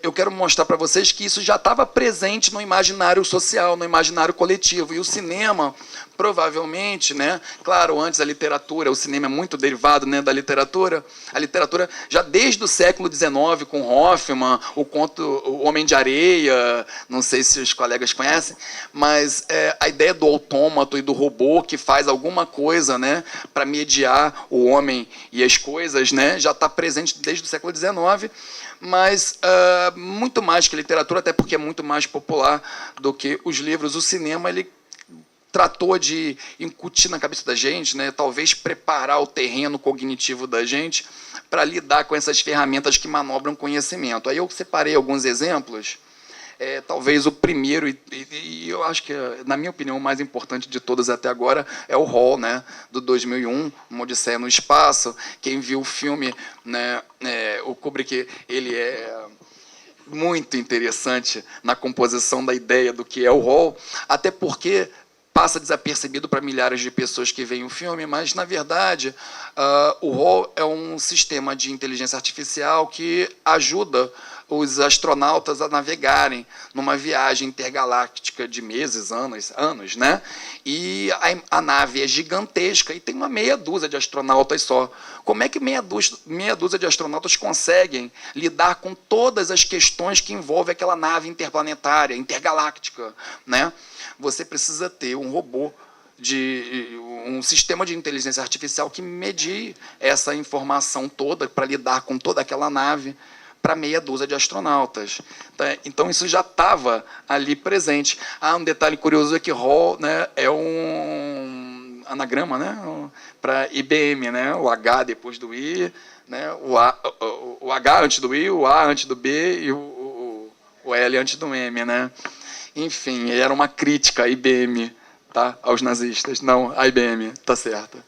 eu quero mostrar para vocês que isso já estava presente no imaginário social, no imaginário coletivo. E o cinema, provavelmente, né, claro, antes a literatura, o cinema é muito derivado, né, da literatura. A literatura, já desde o século XIX, com Hoffmann, o conto O Homem de Areia, não sei se os colegas conhecem, mas a ideia do autômato e do robô que faz alguma coisa, né, para mediar o homem e as coisas, né, já está presente desde o século XIX, mas muito mais que literatura, até porque é muito mais popular do que os livros. O cinema, ele tratou de incutir na cabeça da gente, né, talvez preparar o terreno cognitivo da gente para lidar com essas ferramentas que manobram conhecimento. Aí eu separei alguns exemplos. Talvez o primeiro, e eu acho que, na minha opinião, o mais importante de todos até agora é o Hall, né, do 2001, Uma Odisseia no Espaço. Quem viu o filme, né, o Kubrick, ele é muito interessante na composição da ideia do que é o Hall, até porque passa desapercebido para milhares de pessoas que veem o filme, mas, na verdade, o Hall é um sistema de inteligência artificial que ajuda os astronautas a navegarem numa viagem intergaláctica de meses, anos, né? E a nave é gigantesca e tem uma meia dúzia de astronautas só. Como é que meia dúzia de astronautas conseguem lidar com todas as questões que envolvem aquela nave interplanetária, intergaláctica, né? Você precisa ter um robô, um sistema de inteligência artificial que medie essa informação toda para lidar com toda aquela nave para meia dúzia de astronautas. Então, isso já estava ali presente. Um detalhe curioso é que Hall, né, é um anagrama, né, para IBM, né, o H depois do I, né, o H antes do I, o A antes do B e o L antes do M. Né? Enfim, era uma crítica à IBM, tá, aos nazistas. Não, a IBM, tá certo.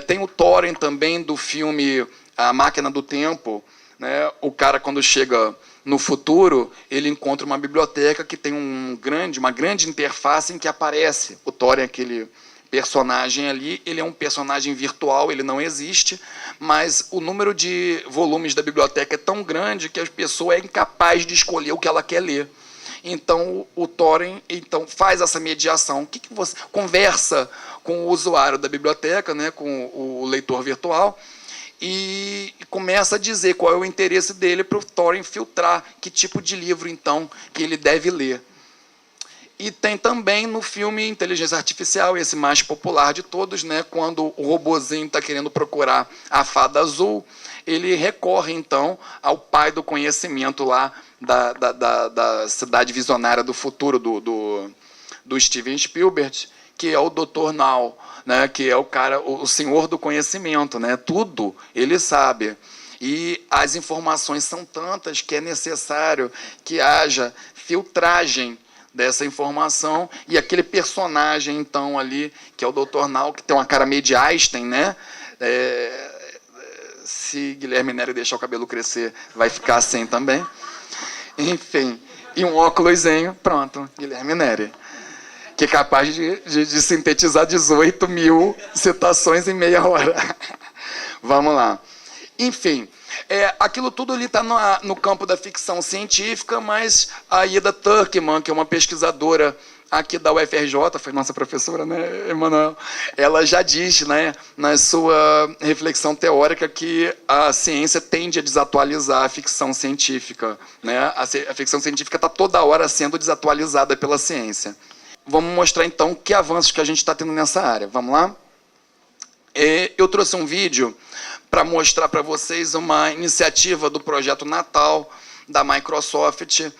Tem o Thorin também, do filme A Máquina do Tempo. Né? O cara, quando chega no futuro, ele encontra uma biblioteca que tem uma grande interface em que aparece o Thorin, aquele personagem ali. Ele é um personagem virtual, ele não existe, mas o número de volumes da biblioteca é tão grande que a pessoa é incapaz de escolher o que ela quer ler. Então, o Thorin faz essa mediação. O que você conversa com o usuário da biblioteca, né, com o leitor virtual, e começa a dizer qual é o interesse dele para o Thorin filtrar que tipo de livro, então, que ele deve ler. E tem também no filme Inteligência Artificial, esse mais popular de todos, né, quando o robozinho está querendo procurar a fada azul, ele recorre, então, ao pai do conhecimento lá da cidade visionária do futuro do Steven Spielberg, que é o Dr. Now, né, que é o senhor do conhecimento, né, tudo ele sabe. E as informações são tantas que é necessário que haja filtragem dessa informação, e aquele personagem, então, ali, que é o Dr. Now, que tem uma cara meio de Einstein, né? Se Guilherme Neri deixar o cabelo crescer, vai ficar assim também. Enfim, e um óculosinho, pronto, Guilherme Neri, que é capaz de sintetizar 18 mil citações em meia hora. Vamos lá. Enfim, aquilo tudo ali está no campo da ficção científica, mas a Ida Turkman, que é uma pesquisadora aqui da UFRJ, foi nossa professora, né, Emanuel? Ela já diz, né, na sua reflexão teórica, que a ciência tende a desatualizar a ficção científica. Né? A ficção científica está toda hora sendo desatualizada pela ciência. Vamos mostrar, então, que avanços que a gente está tendo nessa área. Vamos lá? Eu trouxe um vídeo para mostrar para vocês uma iniciativa do projeto Natal da Microsoft.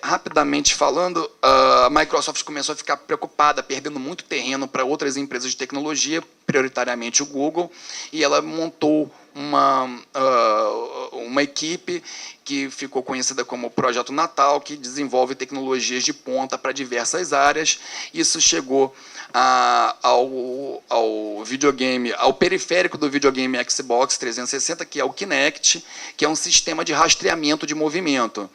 Rapidamente falando, a Microsoft começou a ficar preocupada, perdendo muito terreno para outras empresas de tecnologia, prioritariamente o Google, e ela montou uma equipe que ficou conhecida como Projeto Natal, que desenvolve tecnologias de ponta para diversas áreas. Isso chegou ao videogame, ao periférico do videogame Xbox 360, que é o Kinect, que é um sistema de rastreamento de movimento.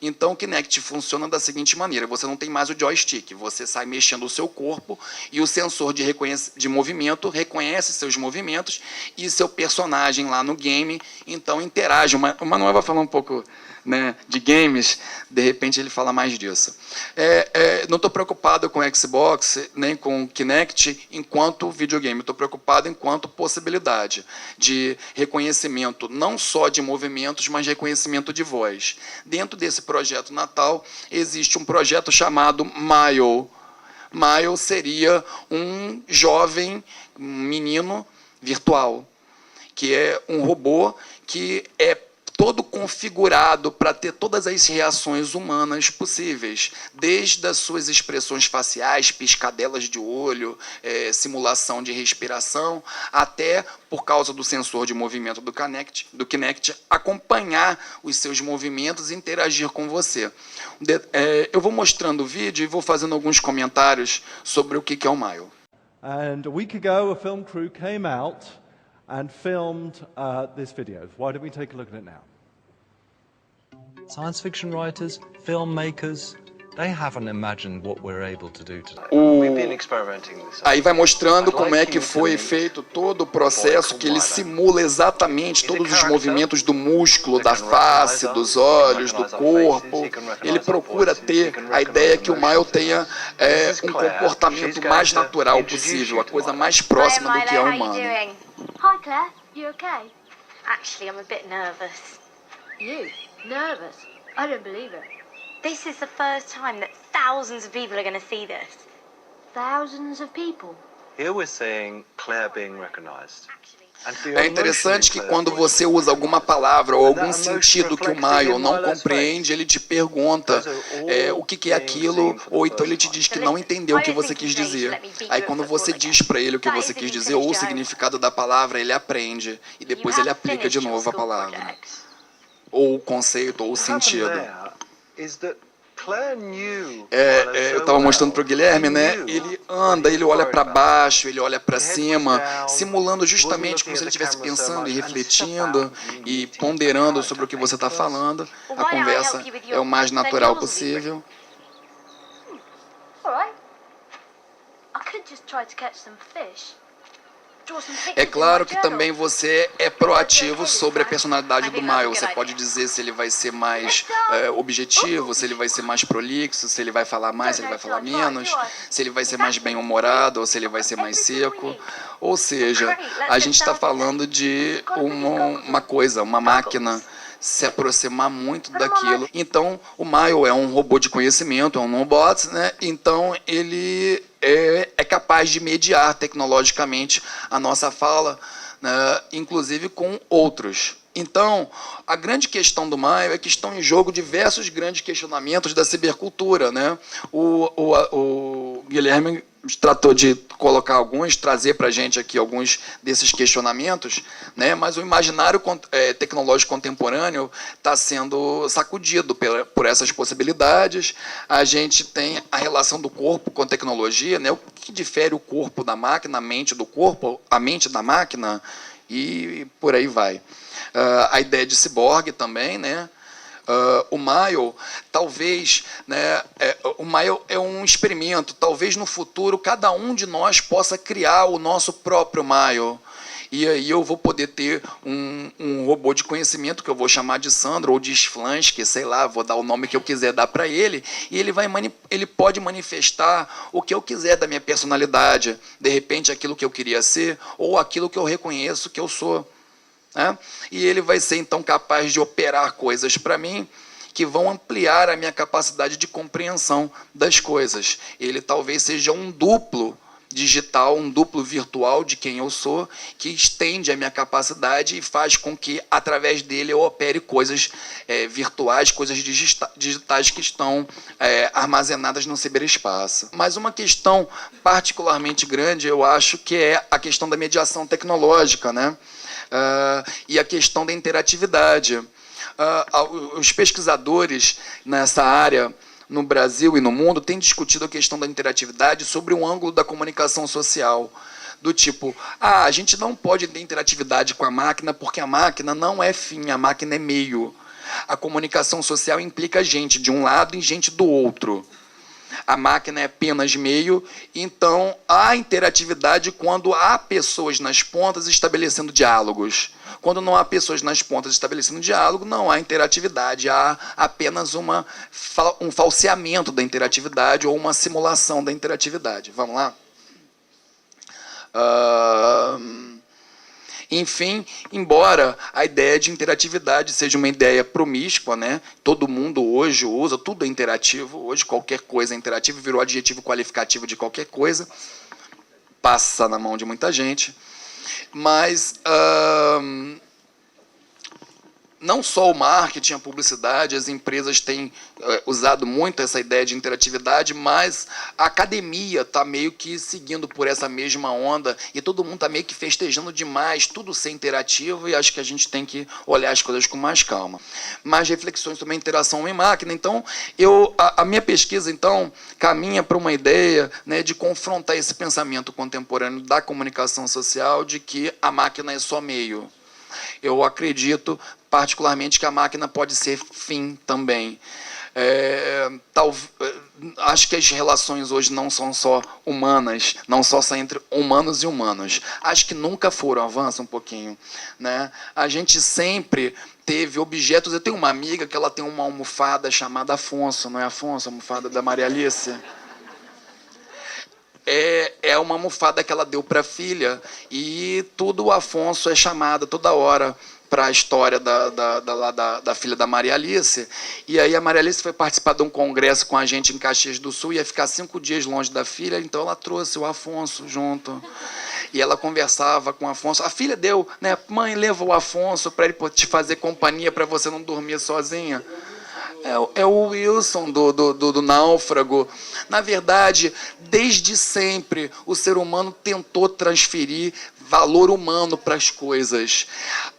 Então, o Kinect funciona da seguinte maneira: você não tem mais o joystick, você sai mexendo o seu corpo e o sensor de movimento reconhece seus movimentos e seu personagem lá no game, então interage. O Manuel vai falar um pouco, né, de games, de repente ele fala mais disso. Não estou preocupado com Xbox, nem com Kinect enquanto videogame, estou preocupado enquanto possibilidade de reconhecimento, não só de movimentos, mas reconhecimento de voz. Dentro desse projeto Natal, existe um projeto chamado Mile. Mile seria um jovem, um menino virtual, que é um robô que é todo configurado para ter todas as reações humanas possíveis, desde as suas expressões faciais, piscadelas de olho, simulação de respiração, até, por causa do sensor de movimento do Kinect, acompanhar os seus movimentos e interagir com você. Eu vou mostrando o vídeo e vou fazendo alguns comentários sobre o que é o Mile. And a week ago, a film crew came out and filmed this video. Why don't we take a look at it now? Science fiction writers, filmmakers, they haven't imagined what we're able to do today. Aí vai mostrando como é que foi feito todo o processo, que ele simula exatamente todos os movimentos do músculo, da face, dos olhos, do corpo. Ele procura ter a ideia que o Mile tenha um comportamento mais natural possível, a coisa mais próxima do que é humano. Hi Claire, you okay? Actually, I'm a bit nervous. You? Nervous? I don't believe it. This is the first time that thousands of people are going to see this. Thousands of people? Here we're seeing Claire being recognized. É interessante que quando você usa alguma palavra ou algum sentido que o Mile não compreende, ele te pergunta o que é aquilo, ou então ele te diz que não entendeu o que você quis dizer. Aí quando você diz para ele o que você quis dizer, ou o significado da palavra, ele aprende, e depois ele aplica de novo a palavra, ou o conceito, ou o sentido. Eu estava mostrando para o Guilherme, né? Ele anda, ele olha para baixo, ele olha para cima, simulando justamente como se ele estivesse pensando e refletindo e ponderando sobre o que você está falando. A conversa é o mais natural possível. É claro que também você é proativo sobre a personalidade do Mile. Você pode dizer se ele vai ser mais objetivo, se ele vai ser mais prolixo, se ele vai falar mais, se ele vai falar menos, se ele vai ser mais bem-humorado ou se ele vai ser mais seco. Ou seja, a gente está falando de uma coisa, uma máquina se aproximar muito daquilo. Então, o Mile é um robô de conhecimento, é um non-bot, né? Então, ele é capaz de mediar tecnologicamente a nossa fala, né? Inclusive com outros. Então, a grande questão do Mile é que estão em jogo diversos grandes questionamentos da cibercultura, né? O Guilherme tratou de colocar alguns, trazer para a gente aqui alguns desses questionamentos, né? Mas o imaginário tecnológico contemporâneo está sendo sacudido por essas possibilidades. A gente tem a relação do corpo com a tecnologia, né? O que difere o corpo da máquina, a mente do corpo, a mente da máquina, e por aí vai. A ideia de ciborgue também, né? O Mile, talvez, né, o Mile é um experimento. Talvez no futuro cada um de nós possa criar o nosso próprio Mile. E aí eu vou poder ter um robô de conhecimento que eu vou chamar de Sandro ou de Sflansky, sei lá, vou dar o nome que eu quiser dar para ele, e ele pode manifestar o que eu quiser da minha personalidade, de repente aquilo que eu queria ser ou aquilo que eu reconheço que eu sou. E ele vai ser, então, capaz de operar coisas para mim que vão ampliar a minha capacidade de compreensão das coisas. Ele talvez seja um duplo digital, um duplo virtual de quem eu sou, que estende a minha capacidade e faz com que, através dele, eu opere coisas virtuais, coisas digitais que estão armazenadas no ciberespaço. Mas uma questão particularmente grande, eu acho, que é a questão da mediação tecnológica, né? E a questão da interatividade. Os pesquisadores nessa área, no Brasil e no mundo, têm discutido a questão da interatividade sobre um ângulo da comunicação social. Do tipo, a gente não pode ter interatividade com a máquina porque a máquina não é fim, a máquina é meio. A comunicação social implica gente de um lado e gente do outro. A máquina é apenas meio, então há interatividade quando há pessoas nas pontas estabelecendo diálogos. Quando não há pessoas nas pontas estabelecendo diálogo, não há interatividade, há apenas um falseamento da interatividade ou uma simulação da interatividade. Vamos lá? Enfim, embora a ideia de interatividade seja uma ideia promíscua, né? Todo mundo hoje usa, tudo é interativo, hoje qualquer coisa é interativo, virou adjetivo qualificativo de qualquer coisa, passa na mão de muita gente, mas não só o marketing, a publicidade, as empresas têm usado muito essa ideia de interatividade, mas a academia está meio que seguindo por essa mesma onda e todo mundo está meio que festejando demais, tudo ser interativo, e acho que a gente tem que olhar as coisas com mais calma. Mais reflexões sobre a interação homem-máquina. Então, a minha pesquisa então caminha para uma ideia, né, de confrontar esse pensamento contemporâneo da comunicação social de que a máquina é só meio. Eu acredito particularmente que a máquina pode ser fim também. Acho que as relações hoje não são só humanas, não só entre humanos e humanos. Acho que nunca foram, avança um pouquinho, né? A gente sempre teve objetos. Eu tenho uma amiga que ela tem uma almofada chamada Afonso, não é Afonso, a almofada da Maria Alice? É uma almofada que ela deu para a filha, e tudo o Afonso é chamado toda hora para a história da filha da Maria Alice. E aí a Maria Alice foi participar de um congresso com a gente em Caxias do Sul, ia ficar 5 dias longe da filha, então ela trouxe o Afonso junto. E ela conversava com o Afonso. A filha deu, né? Mãe, leva o Afonso para ele te fazer companhia, para você não dormir sozinha. É o Wilson do Náufrago. Na verdade, desde sempre, o ser humano tentou transferir valor humano para as coisas.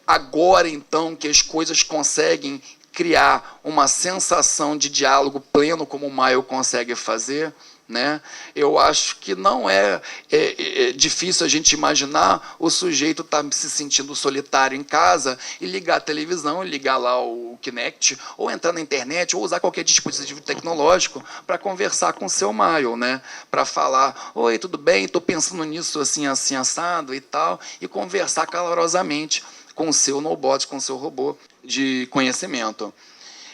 Agora, então, que as coisas conseguem criar uma sensação de diálogo pleno, como o Maio consegue fazer, né? Eu acho que não é difícil a gente imaginar o sujeito estar se sentindo solitário em casa e ligar a televisão, ligar lá o Kinect, ou entrar na internet, ou usar qualquer dispositivo tecnológico para conversar com o seu Maio, né? Para falar: oi, tudo bem? Estou pensando nisso assim, assim, assado e tal, e conversar calorosamente com o seu Nobot, com o seu robô de conhecimento.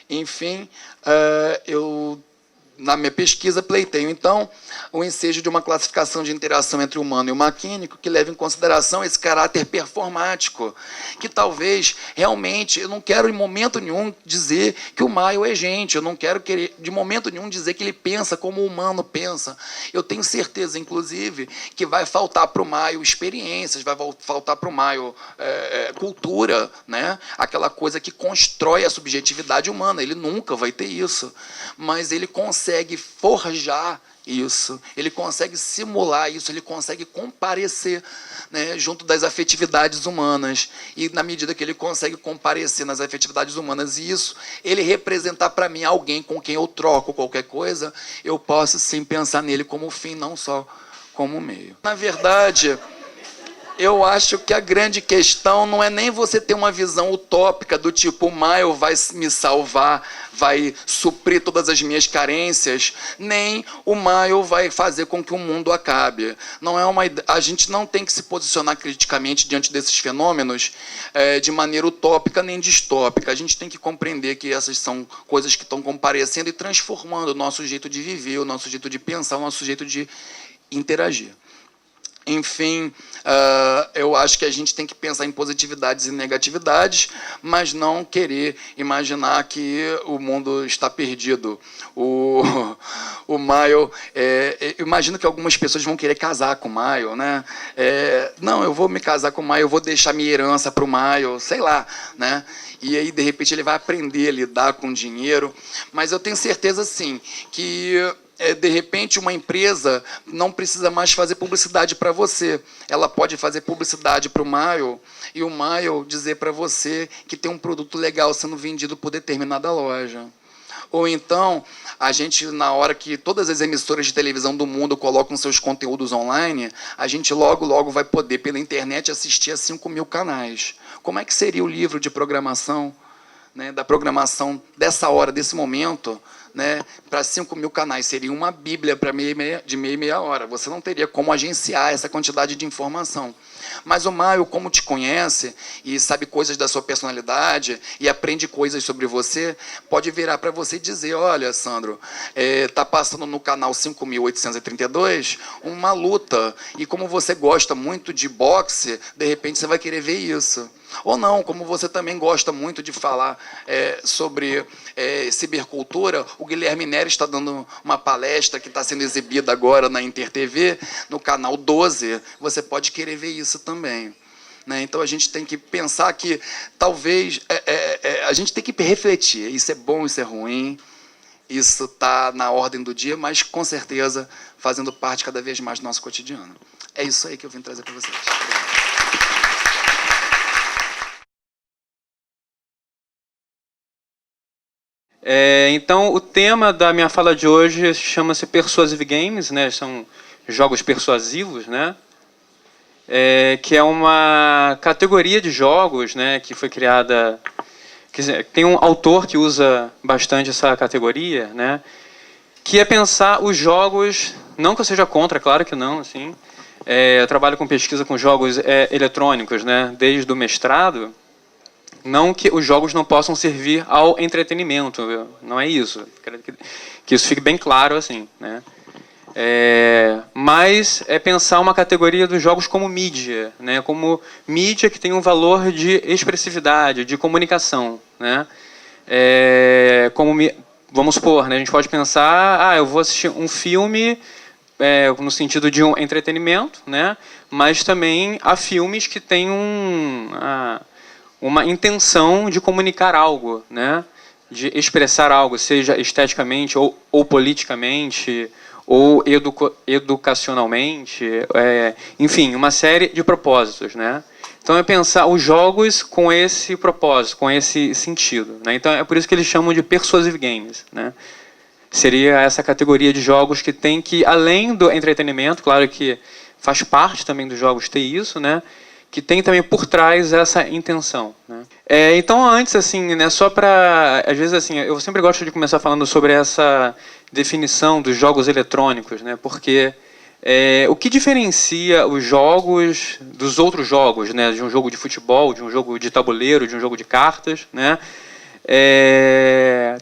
Enfim, eu, na minha pesquisa, pleiteio, então, o ensejo de uma classificação de interação entre o humano e o maquínico que leva em consideração esse caráter performático, que talvez, realmente, eu não quero, em momento nenhum, dizer que o Maio é gente, eu não quero, de momento nenhum, dizer que ele pensa como o humano pensa. Eu tenho certeza, inclusive, que vai faltar para o Maio experiências, vai faltar para o Maio cultura, né? Aquela coisa que constrói a subjetividade humana. Ele nunca vai ter isso, mas ele consegue forjar isso, ele consegue simular isso, ele consegue comparecer, né, junto das afetividades humanas. E, na medida que ele consegue comparecer nas afetividades humanas, e isso, ele representar para mim alguém com quem eu troco qualquer coisa, eu posso, sim, pensar nele como fim, não só como meio. Na verdade, eu acho que a grande questão não é nem você ter uma visão utópica do tipo: o Maio vai me salvar, vai suprir todas as minhas carências, nem o Maio vai fazer com que o mundo acabe. Não é a gente não tem que se posicionar criticamente diante desses fenômenos de maneira utópica nem distópica. A gente tem que compreender que essas são coisas que estão comparecendo e transformando o nosso jeito de viver, o nosso jeito de pensar, o nosso jeito de interagir. Enfim, eu acho que a gente tem que pensar em positividades e negatividades, mas não querer imaginar que o mundo está perdido. O Maio, eu imagino que algumas pessoas vão querer casar com o Maio, né? Não, eu vou me casar com o Maio, eu vou deixar minha herança para o Maio, sei lá, né? E aí, de repente, ele vai aprender a lidar com dinheiro. Mas eu tenho certeza, sim, que de repente, uma empresa não precisa mais fazer publicidade para você. Ela pode fazer publicidade para o Maio, e o Maio dizer para você que tem um produto legal sendo vendido por determinada loja. Ou então, a gente, na hora que todas as emissoras de televisão do mundo colocam seus conteúdos online, a gente logo, logo vai poder, pela internet, assistir a 5.000 canais. Como é que seria o livro de programação, né, da programação dessa hora, desse momento, né, para 5.000 canais. Seria uma bíblia para de meia e meia hora. Você não teria como agenciar essa quantidade de informação. Mas o Maio, como te conhece e sabe coisas da sua personalidade e aprende coisas sobre você, pode virar para você e dizer, olha, Sandro, está passando no canal 5.832 uma luta, e como você gosta muito de boxe, de repente você vai querer ver isso. Ou não, como você também gosta muito de falar sobre cibercultura, o Guilherme Neri está dando uma palestra que está sendo exibida agora na Inter TV, no canal 12, você pode querer ver isso também. Né? Então, a gente tem que pensar que, talvez, a gente tem que refletir, isso é bom, isso é ruim, isso está na ordem do dia, mas, com certeza, fazendo parte cada vez mais do nosso cotidiano. É isso aí que eu vim trazer para vocês. Então, o tema da minha fala de hoje chama-se Persuasive Games, né? São jogos persuasivos, né? Que é uma categoria de jogos, né? Que foi criada... Quer dizer, tem um autor que usa bastante essa categoria, né? Que é pensar os jogos... Não que eu seja contra, claro que não, assim. Eu trabalho com pesquisa com jogos eletrônicos, né? Desde o mestrado. Não que os jogos não possam servir ao entretenimento, viu? Não é isso. Que isso fique bem claro, assim, né? Mas é pensar uma categoria dos jogos como mídia, né? Como mídia que tem um valor de expressividade, de comunicação, né? Vamos supor, né? A gente pode pensar, eu vou assistir um filme no sentido de um entretenimento, né? Mas também há filmes que têm uma intenção de comunicar algo, né? De expressar algo, seja esteticamente ou politicamente, ou educacionalmente, enfim, uma série de propósitos, né? Então é pensar os jogos com esse propósito, com esse sentido, né? Então é por isso que eles chamam de persuasive games, né? Seria essa categoria de jogos que tem que, além do entretenimento, claro que faz parte também dos jogos ter isso, né? Que tem também por trás essa intenção, né? Então, antes, assim, né, só para... Às vezes, assim, eu sempre gosto de começar falando sobre essa definição dos jogos eletrônicos, né? Porque o que diferencia os jogos dos outros jogos, né? De um jogo de futebol, de um jogo de tabuleiro, de um jogo de cartas, né?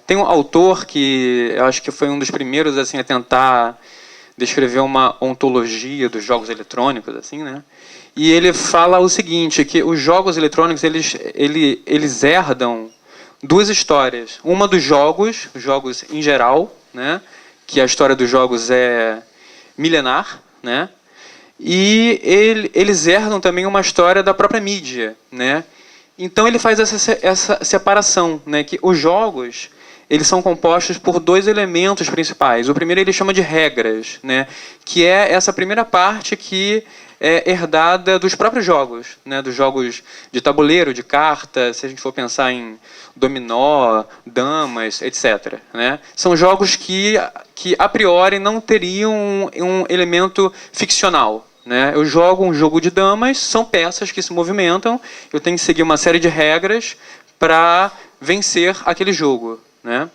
Tem um autor que eu acho que foi um dos primeiros, assim, a tentar descrever uma ontologia dos jogos eletrônicos, assim, né? E ele fala o seguinte, que os jogos eletrônicos, eles herdam duas histórias. Uma dos jogos em geral, né? Que a história dos jogos é milenar, né? E eles herdam também uma história da própria mídia, né? Então ele faz essa separação, né? Que os jogos, eles são compostos por dois elementos principais. O primeiro ele chama de regras, né? Que é essa primeira parte que é herdada dos próprios jogos, né? Dos jogos de tabuleiro, de carta, se a gente for pensar em dominó, damas, etc., né? São jogos que a priori não teriam um elemento ficcional, né? Eu jogo um jogo de damas, são peças que se movimentam, eu tenho que seguir uma série de regras para vencer aquele jogo, né?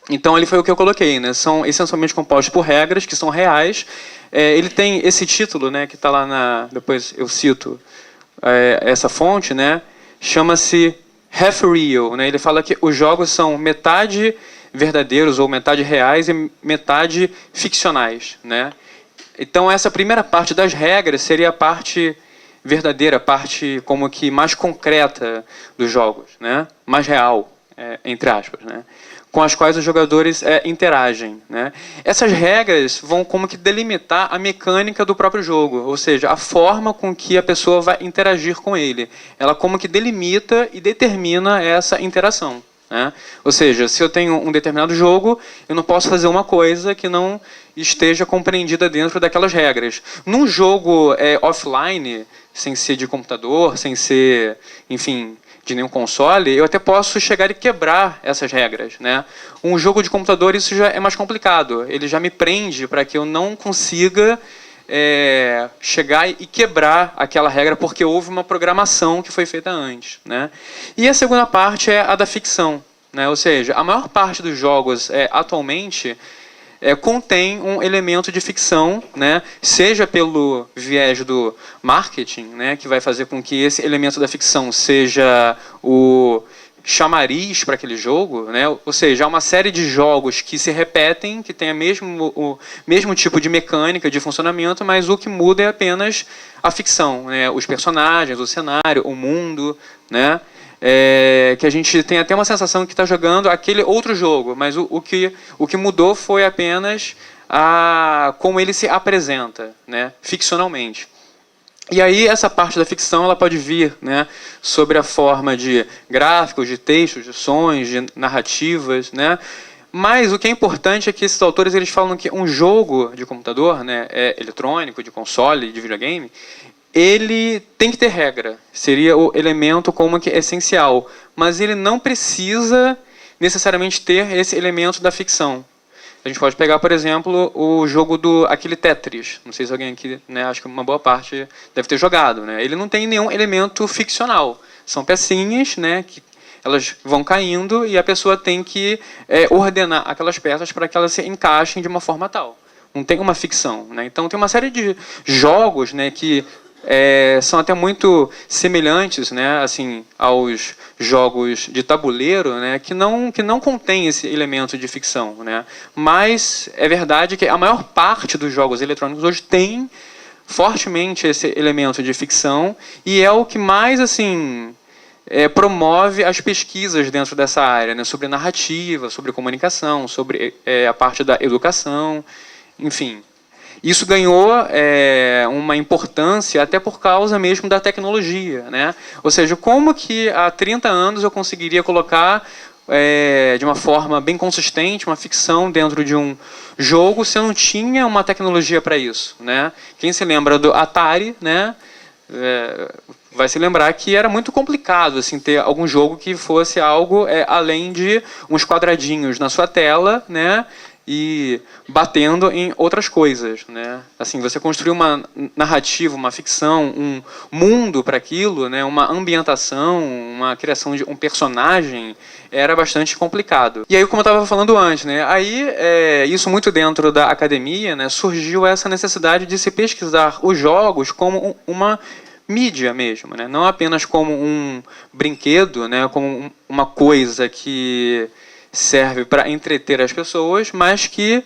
Então, ele foi o que eu coloquei, né? São essencialmente compostos por regras que são reais. Ele tem esse título, né? Que está lá depois eu cito essa fonte, né? Chama-se Half Real, né? Ele fala que os jogos são metade verdadeiros ou metade reais e metade ficcionais, né? Então, essa primeira parte das regras seria a parte verdadeira, a parte como que mais concreta dos jogos, né? Mais real, entre aspas, né? Com as quais os jogadores interagem, né? Essas regras vão como que delimitar a mecânica do próprio jogo, ou seja, a forma com que a pessoa vai interagir com ele. Ela como que delimita e determina essa interação, né? Ou seja, se eu tenho um determinado jogo, eu não posso fazer uma coisa que não esteja compreendida dentro daquelas regras. Num jogo offline, sem ser de computador, sem ser, enfim, de nenhum console, eu até posso chegar e quebrar essas regras, né? Um jogo de computador, isso já é mais complicado. Ele já me prende para que eu não consiga chegar e quebrar aquela regra porque houve uma programação que foi feita antes, né? E a segunda parte é a da ficção, né? Ou seja, a maior parte dos jogos atualmente contém um elemento de ficção, né? Seja pelo viés do marketing, né? Que vai fazer com que esse elemento da ficção seja o chamariz para aquele jogo, né? Ou seja, há uma série de jogos que se repetem, que tem o mesmo tipo de mecânica, de funcionamento, mas o que muda é apenas a ficção, né? Os personagens, o cenário, o mundo, né? Que a gente tem até uma sensação que está jogando aquele outro jogo, mas o que mudou foi apenas como ele se apresenta, né? Ficcionalmente. E aí essa parte da ficção ela pode vir, né, sobre a forma de gráficos, de textos, de sons, de narrativas, né? Mas o que é importante é que esses autores eles falam que um jogo de computador, né, eletrônico, de console, de videogame, ele tem que ter regra. Seria o elemento como que essencial, mas ele não precisa necessariamente ter esse elemento da ficção. A gente pode pegar, por exemplo, o jogo aquele Tetris. Não sei se alguém aqui, né, acho que uma boa parte deve ter jogado, né? Ele não tem nenhum elemento ficcional. São pecinhas, né, que elas vão caindo e a pessoa tem que ordenar aquelas peças para que elas se encaixem de uma forma tal. Não tem uma ficção, né? Então tem uma série de jogos, né, que são até muito semelhantes, né, assim, aos jogos de tabuleiro, né, que não contém esse elemento de ficção, né. Mas é verdade que a maior parte dos jogos eletrônicos hoje tem fortemente esse elemento de ficção e é o que mais assim promove as pesquisas dentro dessa área, né, sobre narrativa, sobre comunicação, sobre a parte da educação, enfim. Isso ganhou uma importância até por causa mesmo da tecnologia, né? Ou seja, como que há 30 anos eu conseguiria colocar de uma forma bem consistente uma ficção dentro de um jogo se eu não tinha uma tecnologia para isso, né? Quem se lembra do Atari, né? Vai se lembrar que era muito complicado assim, ter algum jogo que fosse algo além de uns quadradinhos na sua tela, né? E batendo em outras coisas, né? Assim, você construir uma narrativa, uma ficção, um mundo para aquilo, né? Uma ambientação, uma criação de um personagem era bastante complicado. E aí, como eu estava falando antes, né? Aí, isso muito dentro da academia, né? Surgiu essa necessidade de se pesquisar os jogos como uma mídia mesmo, né? Não apenas como um brinquedo, né? Como uma coisa que serve para entreter as pessoas, mas que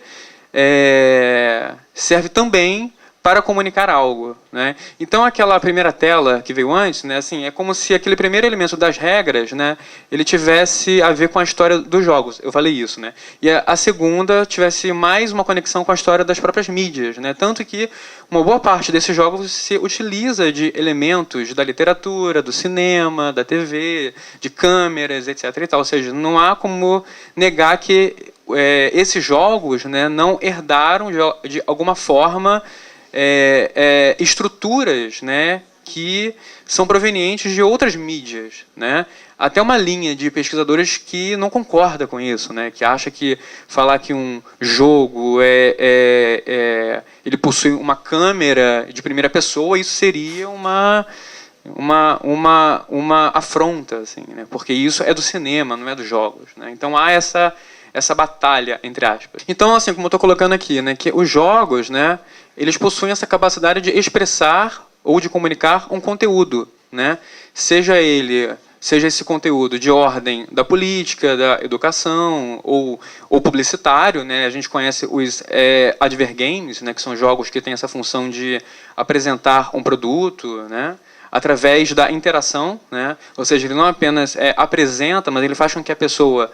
serve também para comunicar algo, né? Então aquela primeira tela que veio antes, né, assim, é como se aquele primeiro elemento das regras, né, ele tivesse a ver com a história dos jogos. Eu falei isso, né? E a segunda tivesse mais uma conexão com a história das próprias mídias, né? Tanto que uma boa parte desses jogos se utiliza de elementos da literatura, do cinema, da TV, de câmeras, etc. e tal. Ou seja, não há como negar que esses jogos, né, não herdaram de alguma forma estruturas, né, que são provenientes de outras mídias, né? Até uma linha de pesquisadores que não concorda com isso, né? Que acha que falar que um jogo ele possui uma câmera de primeira pessoa, isso seria uma afronta, assim, né? Porque isso é do cinema, não é dos jogos, né? Então há essa batalha, entre aspas. Então, assim, como eu estou colocando aqui, né, que os jogos, né, eles possuem essa capacidade de expressar ou de comunicar um conteúdo, né? Seja esse conteúdo de ordem da política, da educação ou publicitário, né? A gente conhece os advergames, né, que são jogos que têm essa função de apresentar um produto, né, através da interação, né? Ou seja, ele não apenas apresenta, mas ele faz com que a pessoa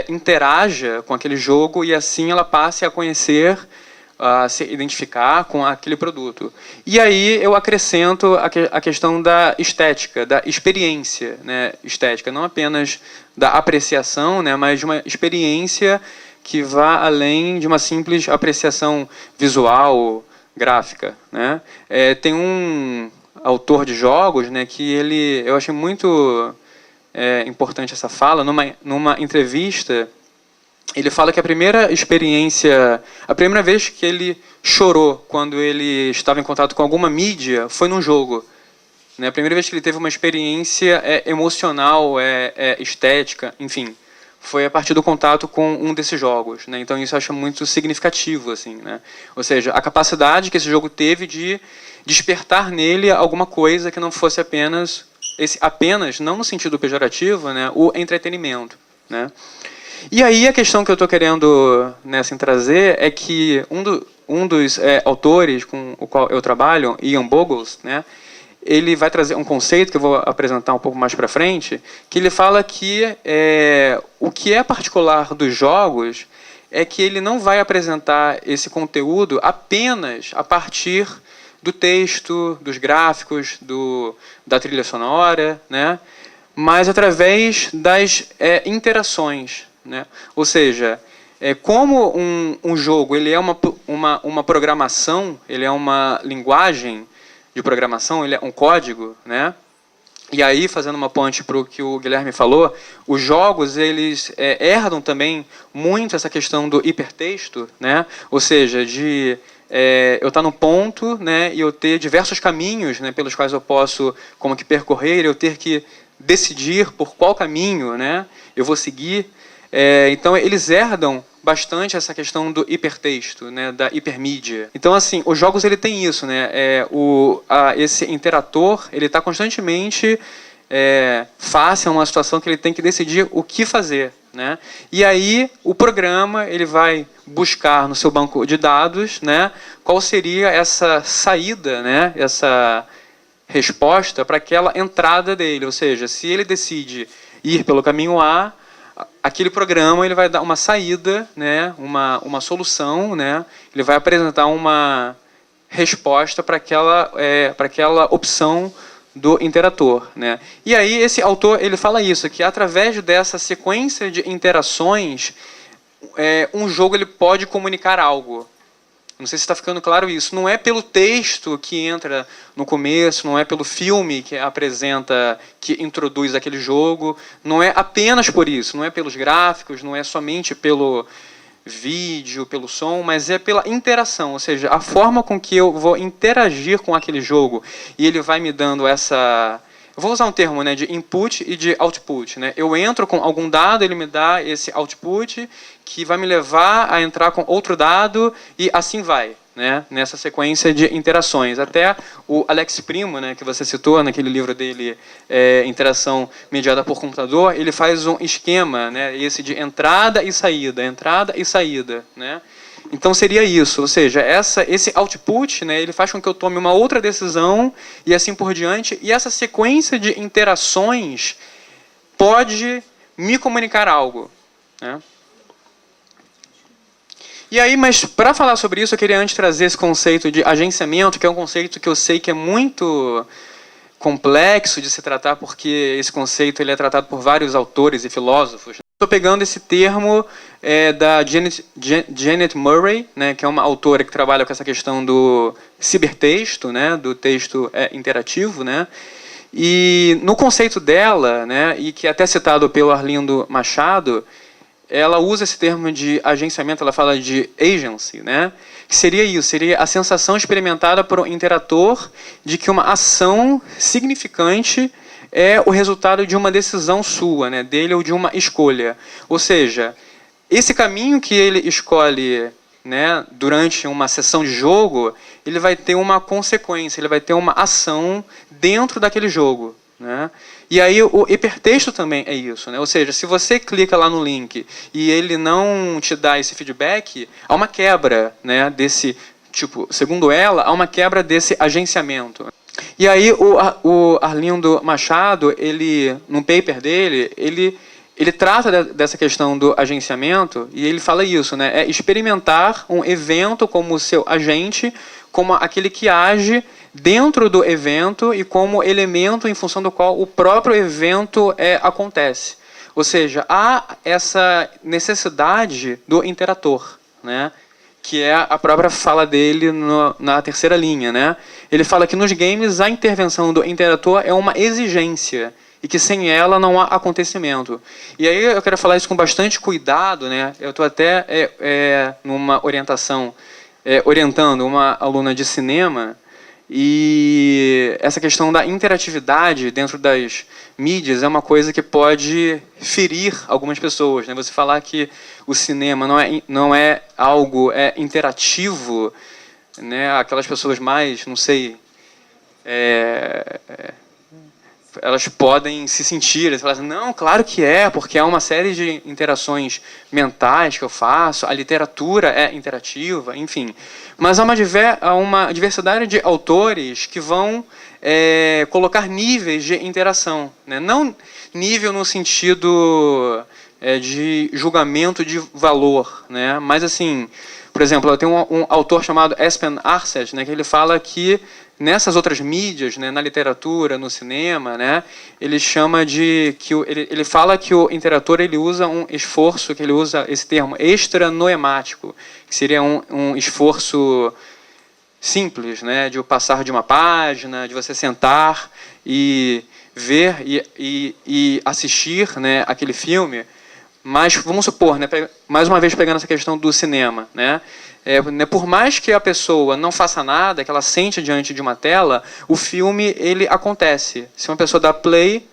interaja com aquele jogo e assim ela passe a conhecer, a se identificar com aquele produto. E aí eu acrescento a questão da estética, da experiência, né, estética, não apenas da apreciação, né, mas de uma experiência que vá além de uma simples apreciação visual, gráfica, né? Tem um autor de jogos, né, que eu achei muito importante essa fala, numa entrevista ele fala que a primeira vez que ele chorou quando ele estava em contato com alguma mídia foi num jogo. A primeira vez que ele teve uma experiência emocional, estética, enfim, foi a partir do contato com um desses jogos. Então isso eu acho muito significativo, assim, Ou seja, a capacidade que esse jogo teve de despertar nele alguma coisa que não fosse apenas não no sentido pejorativo, o entretenimento. E aí a questão que eu estou querendo trazer é que um dos autores com o qual eu trabalho, Ian Bogost, ele vai trazer um conceito que eu vou apresentar um pouco mais para frente, que ele fala que o que é particular dos jogos é que ele não vai apresentar esse conteúdo apenas a partir do texto, dos gráficos, da trilha sonora, mas através das interações. Ou seja, como um jogo ele é uma programação, ele é uma linguagem de programação, ele é um código, E aí, fazendo uma ponte para o que o Guilherme falou, os jogos eles herdam também muito essa questão do hipertexto, Ou seja, de eu estar no ponto, e eu ter diversos caminhos, pelos quais eu posso como que percorrer, eu ter que decidir por qual caminho, eu vou seguir. Então, eles herdam bastante essa questão do hipertexto, da hipermídia. Então, assim, os jogos ele tem isso, esse interator ele está constantemente face a uma situação que ele tem que decidir o que fazer, E aí o programa ele vai buscar no seu banco de dados, qual seria essa saída, essa resposta para aquela entrada dele. Ou seja, se ele decide ir pelo caminho A, aquele programa ele vai dar uma saída, uma solução, ele vai apresentar uma resposta para aquela opção do interator. E aí esse autor ele fala isso, que através dessa sequência de interações, um jogo ele pode comunicar algo. Não sei se está ficando claro isso. Não é pelo texto que entra no começo, não é pelo filme que apresenta, que introduz aquele jogo, não é apenas por isso, não é pelos gráficos, não é somente pelo vídeo, pelo som, mas é pela interação, ou seja, a forma com que eu vou interagir com aquele jogo e ele vai me dando essa... Eu vou usar um termo de input e de output. Eu entro com algum dado, ele me dá esse output, que vai me levar a entrar com outro dado, e assim vai, nessa sequência de interações. Até o Alex Primo, que você citou naquele livro dele, Interação Mediada por Computador, ele faz um esquema, esse de entrada e saída, entrada e saída. Então seria isso, ou seja, esse output, ele faz com que eu tome uma outra decisão e assim por diante, e essa sequência de interações pode me comunicar algo. E aí, mas para falar sobre isso, eu queria antes trazer esse conceito de agenciamento, que é um conceito que eu sei que é muito complexo de se tratar, porque esse conceito ele é tratado por vários autores e filósofos. Estou pegando esse termo da Janet Murray, que é uma autora que trabalha com essa questão do cibertexto, do texto interativo, E no conceito dela, e que é até citado pelo Arlindo Machado, ela usa esse termo de agenciamento, ela fala de agency, que seria isso, seria a sensação experimentada por um interator de que uma ação significante é o resultado de uma decisão sua, dele ou de uma escolha. Ou seja, esse caminho que ele escolhe durante uma sessão de jogo, ele vai ter uma consequência, ele vai ter uma ação dentro daquele jogo. E aí o hipertexto também é isso. Ou seja, se você clica lá no link e ele não te dá esse feedback, há uma quebra desse, segundo ela, há uma quebra desse agenciamento. E aí o Arlindo Machado, ele, no paper dele, ele trata dessa questão do agenciamento e ele fala isso, é experimentar um evento como seu agente, como aquele que age dentro do evento e como elemento em função do qual o próprio evento acontece. Ou seja, há essa necessidade do interator, que é a própria fala dele na terceira linha. Ele fala que nos games a intervenção do interator é uma exigência e que sem ela não há acontecimento. E aí eu quero falar isso com bastante cuidado, né? Eu estou até numa orientação, orientando uma aluna de cinema, e essa questão da interatividade dentro das mídias é uma coisa que pode ferir algumas pessoas, né? Você falar que o cinema não é algo interativo, né? Aquelas pessoas mais, não sei, elas podem se sentir, falar assim, não, claro que é, porque é uma série de interações mentais que eu faço, a literatura é interativa, enfim. Mas há uma diversidade de autores que vão colocar níveis de interação, né? Não nível no sentido de julgamento de valor, né? Mas assim, por exemplo, eu tenho um autor chamado Espen Aarseth, né, que ele fala que nessas outras mídias, né, na literatura, no cinema, né, ele chama de que ele fala que o interator ele usa um esforço, que ele usa esse termo extranoemático, que seria um esforço simples, né, de passar de uma página, de você sentar e ver e assistir, né, aquele filme. Mas vamos supor, né, mais uma vez pegando essa questão do cinema, né, por mais que a pessoa não faça nada, que ela sente diante de uma tela, o filme ele acontece. Se uma pessoa dá play,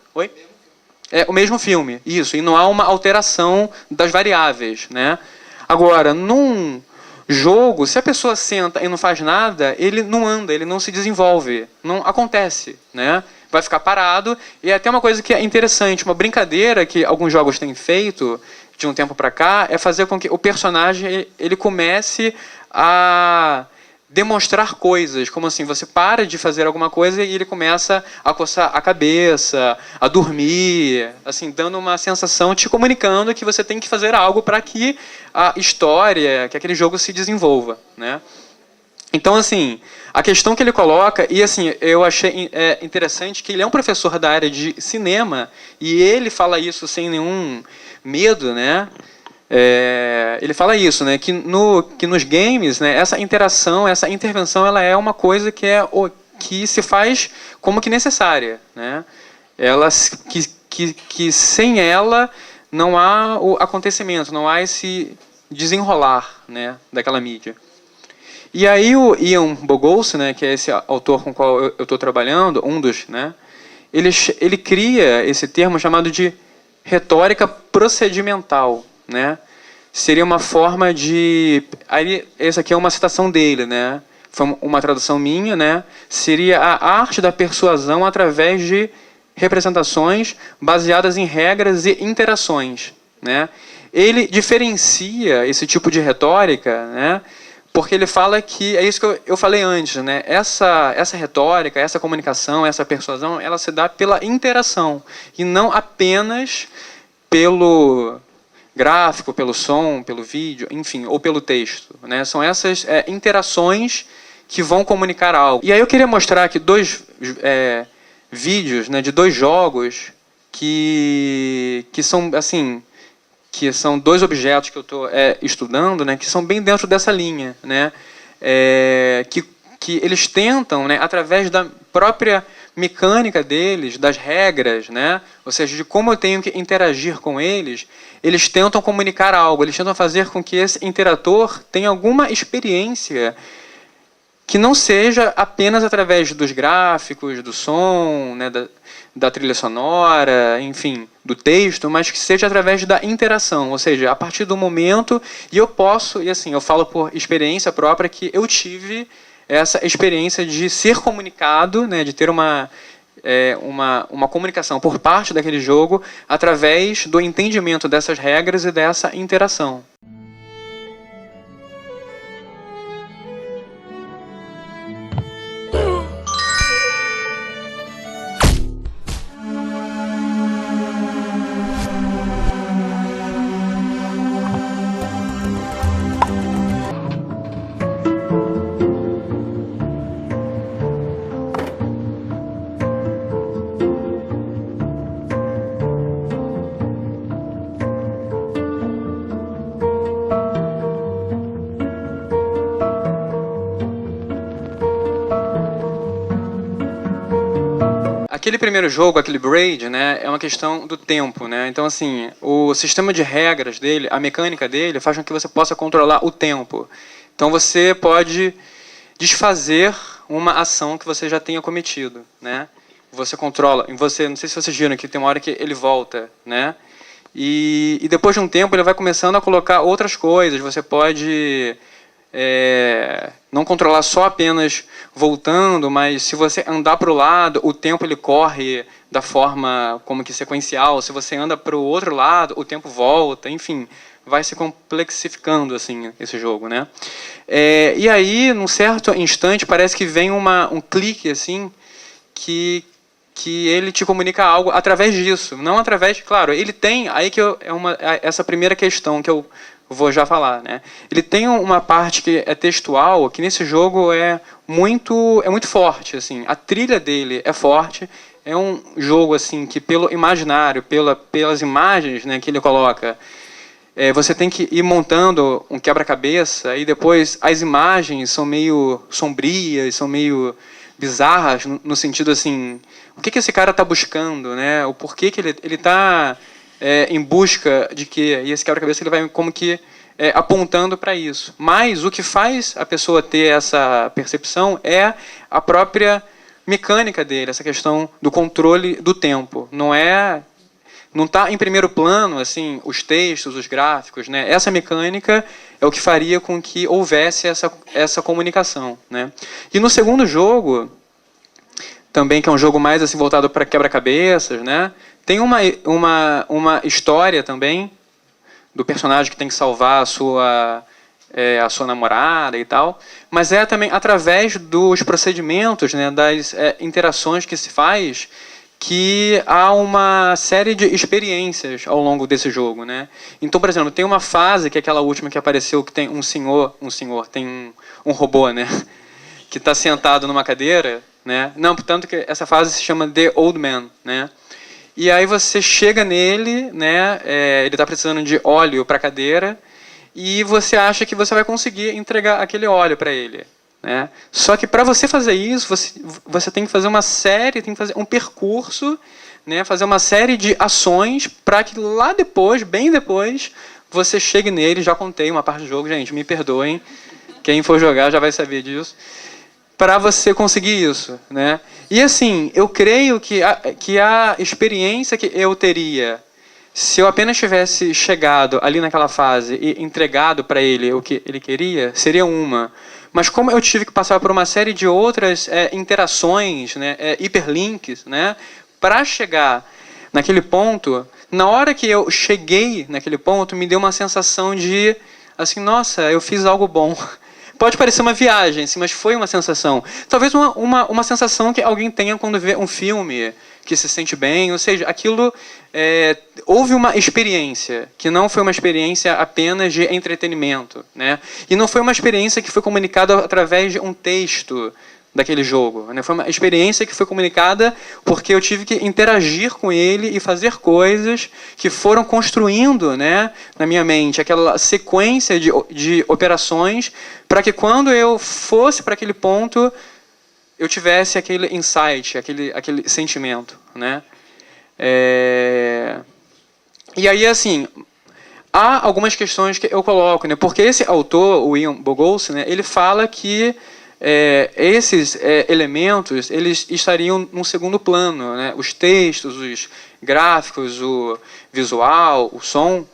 é o mesmo filme, isso, e não há uma alteração das variáveis, né? Agora, num jogo, se a pessoa senta e não faz nada, ele não anda, ele não se desenvolve, não acontece, né? Vai ficar parado. E é até uma coisa que é interessante, uma brincadeira que alguns jogos têm feito de um tempo para cá, é fazer com que o personagem ele comece a demonstrar coisas, como assim, você para de fazer alguma coisa e ele começa a coçar a cabeça, a dormir, assim, dando uma sensação, te comunicando que você tem que fazer algo para que a história, que aquele jogo se desenvolva, né? Então, assim, a questão que ele coloca, e assim, eu achei interessante que ele é um professor da área de cinema, e ele fala isso sem nenhum medo, né? Ele fala isso, né? Que nos games, né, essa interação, essa intervenção, ela é uma coisa que se faz como que necessária, né? Que sem ela não há o acontecimento, não há esse desenrolar, né, daquela mídia. E aí o Ian Bogost, né, que é esse autor com o qual eu estou trabalhando, um dos, né, ele cria esse termo chamado de retórica procedimental, né? Seria uma forma de... Aí, essa aqui é uma citação dele, né? Foi uma tradução minha, né? Seria a arte da persuasão através de representações baseadas em regras e interações, né? Ele diferencia esse tipo de retórica, né? Porque ele fala que, é isso que eu falei antes, né? Essa retórica, essa comunicação, essa persuasão, ela se dá pela interação, e não apenas pelo gráfico, pelo som, pelo vídeo, enfim, ou pelo texto, né? São essas interações que vão comunicar algo. E aí eu queria mostrar aqui dois vídeos, né, de dois jogos que são, assim... que são dois objetos que eu estou estudando, né, que são bem dentro dessa linha, né, que eles tentam, né, através da própria mecânica deles, das regras, né, ou seja, de como eu tenho que interagir com eles tentam comunicar algo, eles tentam fazer com que esse interator tenha alguma experiência que não seja apenas através dos gráficos, do som, né, da trilha sonora, enfim, do texto, mas que seja através da interação, ou seja, a partir do momento, e eu posso, e assim, eu falo por experiência própria, que eu tive essa experiência de ser comunicado, né, de ter uma comunicação por parte daquele jogo através do entendimento dessas regras e dessa interação. aquele primeiro jogo, aquele Braid, né, é uma questão do tempo, né? Então, assim, o sistema de regras dele, a mecânica dele, faz com que você possa controlar o tempo. Então, você pode desfazer uma ação que você já tenha cometido, né? Você controla, não sei se vocês viram que tem uma hora que ele volta, né? E depois de um tempo ele vai começando a colocar outras coisas. Você pode não controlar só apenas voltando, mas se você andar para o lado, o tempo ele corre da forma como que sequencial. Se você anda para o outro lado, o tempo volta. Enfim, vai se complexificando assim esse jogo, né? E aí, num certo instante, parece que vem um clique assim que ele te comunica algo através disso, não através, claro, ele tem, aí que essa primeira questão que eu vou já falar, né? Ele tem uma parte que é textual, que nesse jogo é muito forte, assim. A trilha dele é forte, é um jogo assim que pelo imaginário, pelas imagens, né, que ele coloca, você tem que ir montando um quebra-cabeça e depois as imagens são meio sombrias, são meio bizarras no sentido assim, o que esse cara está buscando, né? O porquê que ele está em busca de quê? E esse quebra-cabeça ele vai como que apontando para isso. Mas o que faz a pessoa ter essa percepção é a própria mecânica dele, essa questão do controle do tempo. Não está em primeiro plano assim os textos, os gráficos, né? Essa mecânica é o que faria com que houvesse essa comunicação, né? E no segundo jogo, também que é um jogo mais assim voltado para quebra-cabeças, né? Tem uma história também do personagem que tem que salvar a sua namorada e tal, mas é também através dos procedimentos, né, das interações que se faz, que há uma série de experiências ao longo desse jogo, né? Então, por exemplo, tem uma fase, que é aquela última que apareceu, que tem tem um robô, né? Que está sentado numa cadeira, né? Não, portanto, que essa fase se chama The Old Man, né? E aí você chega nele, né? Ele está precisando de óleo para a cadeira, e você acha que você vai conseguir entregar aquele óleo para ele, né? Só que para você fazer isso, você tem que fazer uma série, tem que fazer um percurso, né? Fazer uma série de ações para que lá depois, bem depois, você chegue nele. Já contei uma parte do jogo, gente, me perdoem. Quem for jogar já vai saber disso. Para você conseguir isso, né? E assim, eu creio que a experiência que eu teria se eu apenas tivesse chegado ali naquela fase e entregado para ele o que ele queria, seria uma. Mas como eu tive que passar por uma série de outras interações, né, hiperlinks, né, para chegar naquele ponto, na hora que eu cheguei naquele ponto, me deu uma sensação de, assim, nossa, eu fiz algo bom. Pode parecer uma viagem, assim, mas foi uma sensação. Talvez uma sensação que alguém tenha quando vê um filme, que se sente bem, ou seja, aquilo houve uma experiência, que não foi uma experiência apenas de entretenimento, né? E não foi uma experiência que foi comunicada através de um texto daquele jogo, né? Foi uma experiência que foi comunicada porque eu tive que interagir com ele e fazer coisas que foram construindo, né, na minha mente aquela sequência de operações para que quando eu fosse para aquele ponto eu tivesse aquele insight, aquele sentimento, né? E aí, assim, há algumas questões que eu coloco, né? Porque esse autor, o Ian Bogost, né, ele fala que esses elementos eles estariam num segundo plano, né? Os textos, os gráficos, o visual, o som.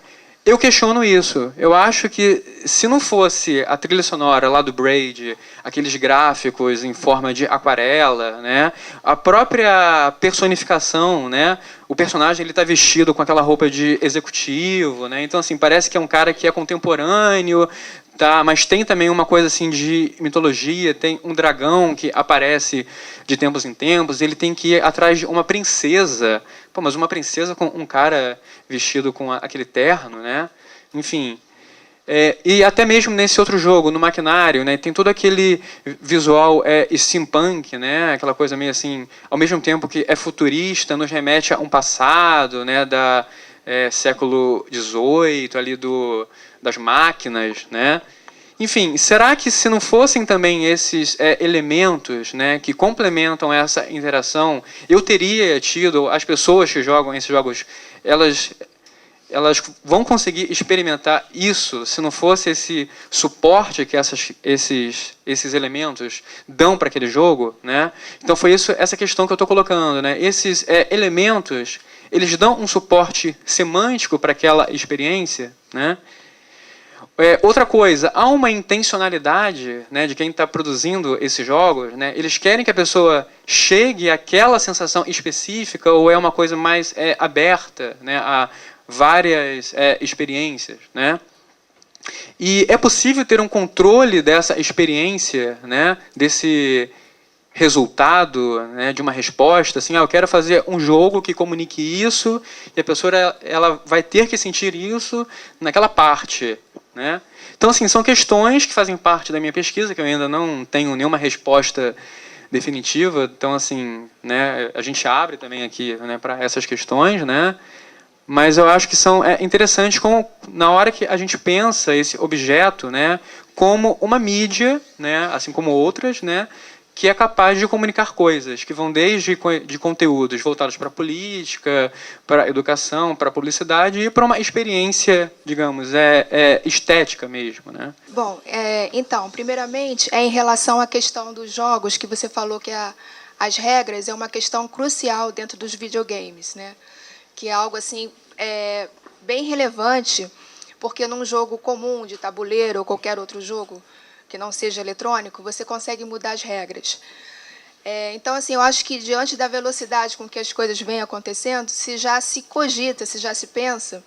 Eu questiono isso. Eu acho que se não fosse a trilha sonora lá do Braid, aqueles gráficos em forma de aquarela, né, a própria personificação, né, o personagem ele está vestido com aquela roupa de executivo, né, então assim parece que é um cara que é contemporâneo, tá, mas tem também uma coisa assim de mitologia, tem um dragão que aparece de tempos em tempos, ele tem que ir atrás de uma princesa. Pô, mas uma princesa com um cara vestido com aquele terno, né? Enfim. E até mesmo nesse outro jogo, no Maquinário, né, tem todo aquele visual steampunk, né? Aquela coisa meio assim, ao mesmo tempo que é futurista, nos remete a um passado, né, século XVIII, ali das máquinas, né? Enfim, será que se não fossem também esses elementos, né, que complementam essa interação, eu teria tido, as pessoas que jogam esses jogos, elas vão conseguir experimentar isso se não fosse esse suporte que esses elementos dão para aquele jogo, né? Então foi essa questão que eu estou colocando, né? Esses elementos, eles dão um suporte semântico para aquela experiência, né? Outra coisa, há uma intencionalidade, né, de quem está produzindo esses jogos, né? Eles querem que a pessoa chegue àquela sensação específica ou é uma coisa mais aberta, né, a várias experiências, né? E é possível ter um controle dessa experiência, né, desse resultado, né, de uma resposta, assim, eu quero fazer um jogo que comunique isso, e a pessoa ela vai ter que sentir isso naquela parte, né? Então, assim, são questões que fazem parte da minha pesquisa, que eu ainda não tenho nenhuma resposta definitiva, então, assim, né, a gente abre também aqui, né, para essas questões, né? Mas eu acho que são interessantes como, na hora que a gente pensa esse objeto, né, como uma mídia, né, assim como outras, né, que é capaz de comunicar coisas, que vão desde de conteúdos voltados para a política, para a educação, para a publicidade e para uma experiência, digamos, estética mesmo, né? Bom, então, primeiramente, em relação à questão dos jogos, que você falou que as regras é uma questão crucial dentro dos videogames, né? Que é algo assim bem relevante, porque num jogo comum de tabuleiro ou qualquer outro jogo que não seja eletrônico, você consegue mudar as regras. Então, assim, eu acho que diante da velocidade com que as coisas vêm acontecendo, se já se cogita, se já se pensa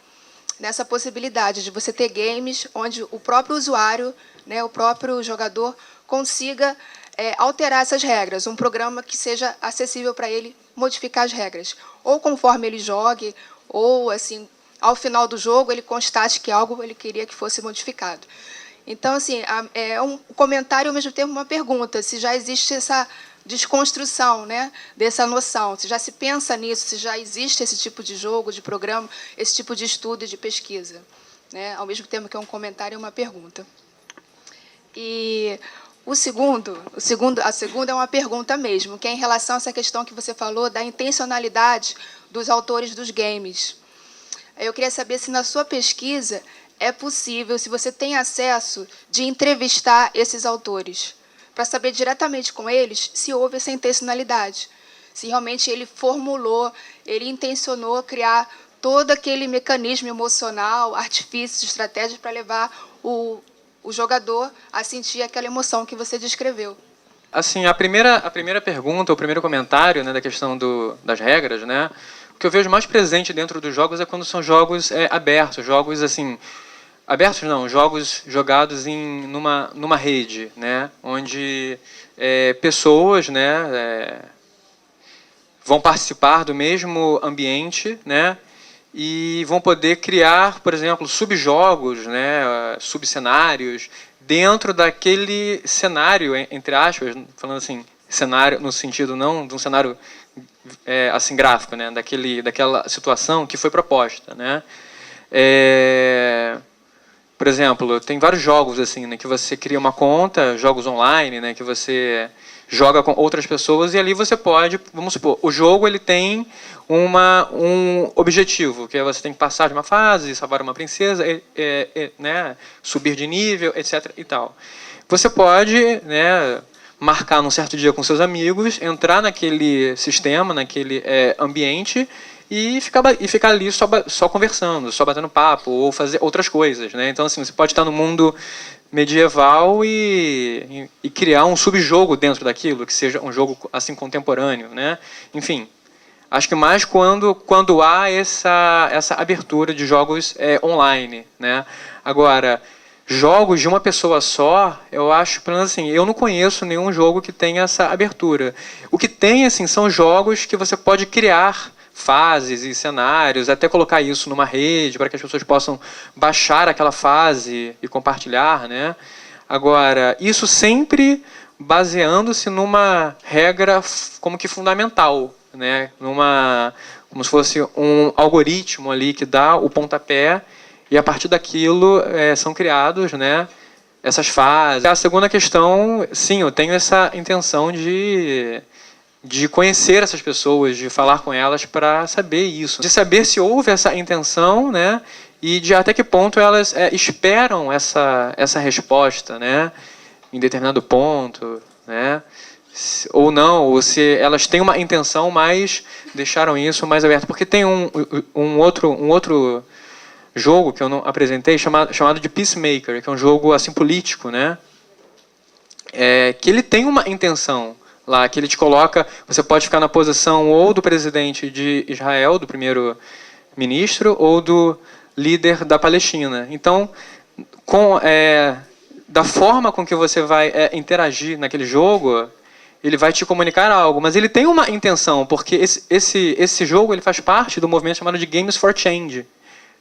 nessa possibilidade de você ter games onde o próprio usuário, né, o próprio jogador, consiga alterar essas regras, um programa que seja acessível para ele modificar as regras, ou conforme ele jogue, ou assim, ao final do jogo ele constate que algo ele queria que fosse modificado. Então, assim, é um comentário e ao mesmo tempo uma pergunta, se já existe essa desconstrução, né, dessa noção, se já se pensa nisso, se já existe esse tipo de jogo, de programa, esse tipo de estudo e de pesquisa, né, ao mesmo tempo que é um comentário e uma pergunta. E a segunda é uma pergunta mesmo, que é em relação a essa questão que você falou da intencionalidade dos autores dos games. Eu queria saber se na sua pesquisa é possível, se você tem acesso, de entrevistar esses autores, para saber diretamente com eles se houve essa intencionalidade, se realmente ele formulou, ele intencionou criar todo aquele mecanismo emocional, artifícios, estratégias para levar o jogador a sentir aquela emoção que você descreveu. Assim, a primeira pergunta, o primeiro comentário, né, da questão das regras, né, o que eu vejo mais presente dentro dos jogos é quando são jogos abertos, jogos assim, abertos não, jogos jogados numa rede, né, onde pessoas, né, vão participar do mesmo ambiente, né, e vão poder criar, por exemplo, subjogos, né, subcenários dentro daquele cenário, entre aspas, falando assim, cenário no sentido não de um cenário assim gráfico, né, daquela situação que foi proposta, né. Por exemplo, tem vários jogos assim, né, que você cria uma conta, jogos online, né, que você joga com outras pessoas e ali você pode, vamos supor, o jogo ele tem um objetivo, que é você tem que passar de uma fase, salvar uma princesa, né, subir de nível, etc. e tal. Você pode, né, marcar num certo dia com seus amigos, entrar naquele sistema, naquele ambiente e ficar ali só conversando, só batendo papo, ou fazer outras coisas, né? Então, assim, você pode estar no mundo medieval e criar um subjogo dentro daquilo, que seja um jogo assim contemporâneo, né? Enfim, acho que mais quando há essa abertura de jogos online, né? Agora, jogos de uma pessoa só, eu acho, pelo menos assim, eu não conheço nenhum jogo que tenha essa abertura. O que tem, assim, são jogos que você pode criar fases e cenários, até colocar isso numa rede para que as pessoas possam baixar aquela fase e compartilhar, né? Agora, isso sempre baseando-se numa regra como que fundamental, né? Como se fosse um algoritmo ali que dá o pontapé e a partir daquilo são criados, né, essas fases. A segunda questão, sim, eu tenho essa intenção de conhecer essas pessoas, de falar com elas para saber isso, de saber se houve essa intenção, né, e de até que ponto elas esperam essa resposta, né, em determinado ponto, né, ou não, ou se elas têm uma intenção, mas deixaram isso mais aberto. Porque tem um outro jogo que eu não apresentei, chamado de Peacemaker, que é um jogo assim político, né, que ele tem uma intenção lá, que ele te coloca, você pode ficar na posição ou do presidente de Israel, do primeiro-ministro, ou do líder da Palestina. Então, da forma com que você vai interagir naquele jogo, ele vai te comunicar algo, mas ele tem uma intenção, porque esse jogo ele faz parte do movimento chamado de Games for Change.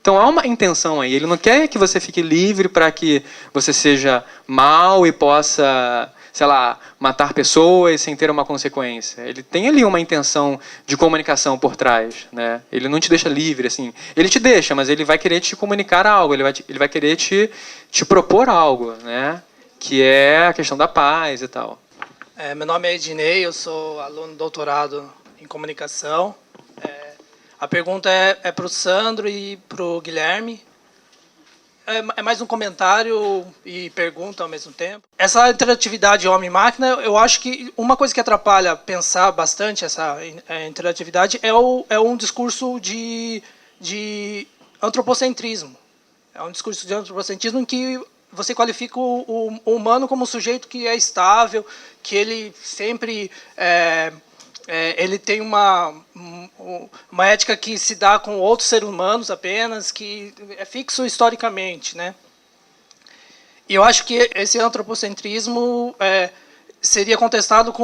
Então há uma intenção aí, ele não quer que você fique livre para que você seja mal e possa, sei lá, matar pessoas sem ter uma consequência. Ele tem ali uma intenção de comunicação por trás, né? Ele não te deixa livre, assim. Ele te deixa, mas ele vai querer te comunicar algo, ele vai querer te propor algo, né? Que é a questão da paz e tal. Meu nome é Ednei, eu sou aluno de doutorado em comunicação. A pergunta é para o Sandro e para o Guilherme. É mais um comentário e pergunta ao mesmo tempo. Essa interatividade homem-máquina, eu acho que uma coisa que atrapalha pensar bastante essa interatividade é um discurso de antropocentrismo. É um discurso de antropocentrismo em que você qualifica o humano como um sujeito que é estável, que ele sempre ele tem uma ética que se dá com outros seres humanos apenas, que é fixo historicamente, né? E eu acho que esse antropocentrismo seria contestado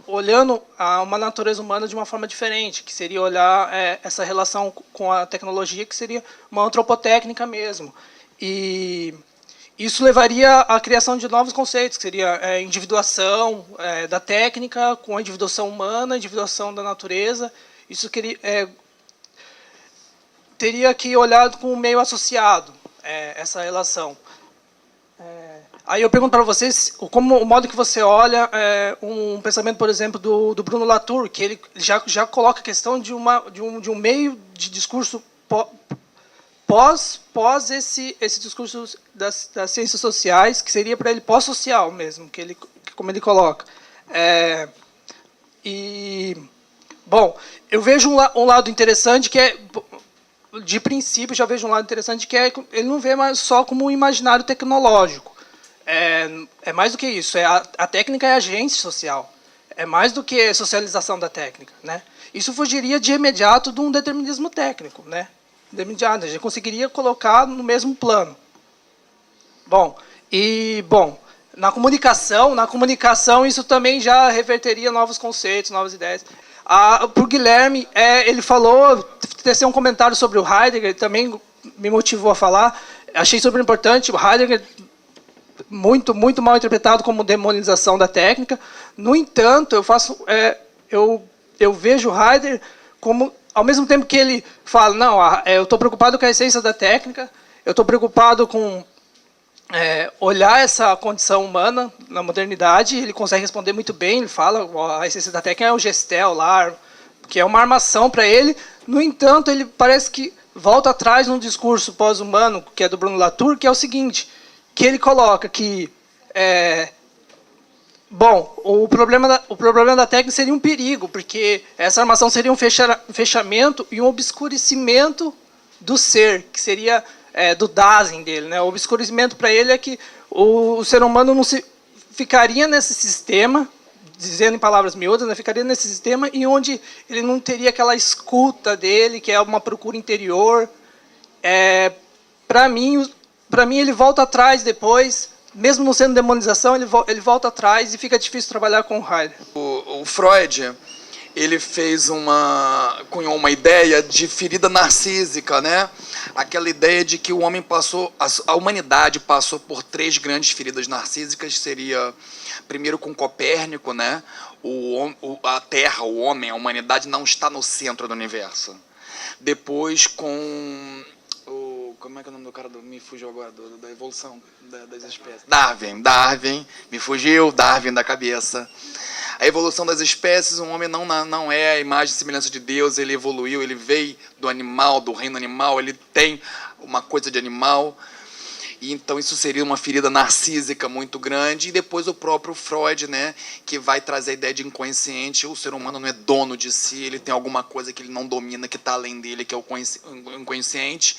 olhando a uma natureza humana de uma forma diferente, que seria olhar essa relação com a tecnologia, que seria uma antropotécnica mesmo. E isso levaria à criação de novos conceitos, que seria a individuação da técnica com a individuação humana, a individuação da natureza. Isso teria que olhar com o meio associado, essa relação. Aí eu pergunto para vocês, como o modo que você olha um pensamento, por exemplo, do Bruno Latour, que ele já coloca a questão de um meio de discurso pós esse discurso das ciências sociais, que seria para ele pós-social mesmo, como ele coloca. Bom, eu vejo um lado interessante que de princípio, já vejo um lado interessante que ele não vê mais só como um imaginário tecnológico. É mais do que isso. A técnica é agência social. É mais do que socialização da técnica, né? Isso fugiria de imediato de um determinismo técnico, né? De imediato, a gente conseguiria colocar no mesmo plano. Bom, na comunicação isso também já reverteria novos conceitos, novas ideias. Para o Guilherme, ele falou, teceu um comentário sobre o Heidegger, também me motivou a falar. Achei super importante. O Heidegger, muito mal interpretado como demonização da técnica. No entanto, eu vejo o Heidegger como, ao mesmo tempo que ele fala, não, eu estou preocupado com a essência da técnica, eu estou preocupado com olhar essa condição humana na modernidade, ele consegue responder muito bem, ele fala, a essência da técnica é o gestel lá, que é uma armação para ele. No entanto, ele parece que volta atrás num discurso pós-humano, que é do Bruno Latour, que é o seguinte, que ele coloca que o problema da técnica seria um perigo, porque essa armação seria um fechamento e um obscurecimento do ser, que seria do Dasein dele, né? O obscurecimento para ele é que o ser humano não ficaria nesse sistema, dizendo em palavras miúdas, né? Ficaria nesse sistema e onde ele não teria aquela escuta dele, que é uma procura interior. Para mim, ele volta atrás depois. Mesmo não sendo demonização, ele volta atrás e fica difícil trabalhar com o Heidegger. O Freud, ele cunhou uma ideia de ferida narcísica, né? Aquela ideia de que a humanidade passou por 3 grandes feridas narcísicas, seria primeiro com Copérnico, né? A Terra, o homem, a humanidade não está no centro do universo. Depois com o Como é que é o nome do cara? Me fugiu agora, da evolução das espécies. Darwin. Me fugiu, Darwin da cabeça. A evolução das espécies, um homem não é a imagem e semelhança de Deus, ele evoluiu, ele veio do animal, do reino animal, ele tem uma coisa de animal. E então isso seria uma ferida narcísica muito grande. E depois o próprio Freud, né, que vai trazer a ideia de inconsciente. O ser humano não é dono de si, ele tem alguma coisa que ele não domina, que está além dele, que é o inconsciente.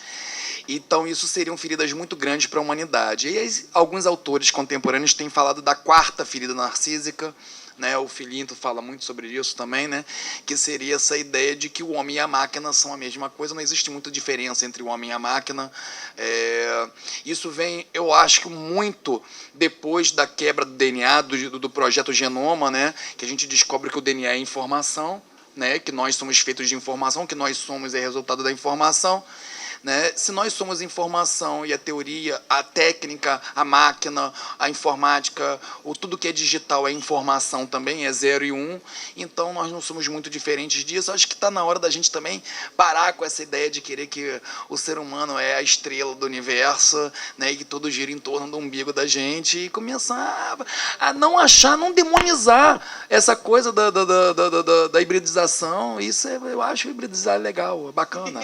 Então isso seriam feridas muito grandes para a humanidade. E aí, alguns autores contemporâneos têm falado da quarta ferida narcísica, né, o Filinto fala muito sobre isso também, né, que seria essa ideia de que o homem e a máquina são a mesma coisa, não existe muita diferença entre o homem e a máquina. Isso vem, eu acho que muito depois da quebra do DNA, do projeto Genoma, né, que a gente descobre que o DNA é informação, né, que nós somos feitos de informação, que nós somos é resultado da informação. Né? Se nós somos informação e a teoria, a técnica, a máquina, a informática, tudo que é digital é informação também, é 0 e 1, então nós não somos muito diferentes disso. Acho que está na hora da gente também parar com essa ideia de querer que o ser humano é a estrela do universo, né? E que tudo gira em torno do umbigo da gente e começar a não achar, não demonizar essa coisa da hibridização. Isso eu acho hibridizar legal, bacana.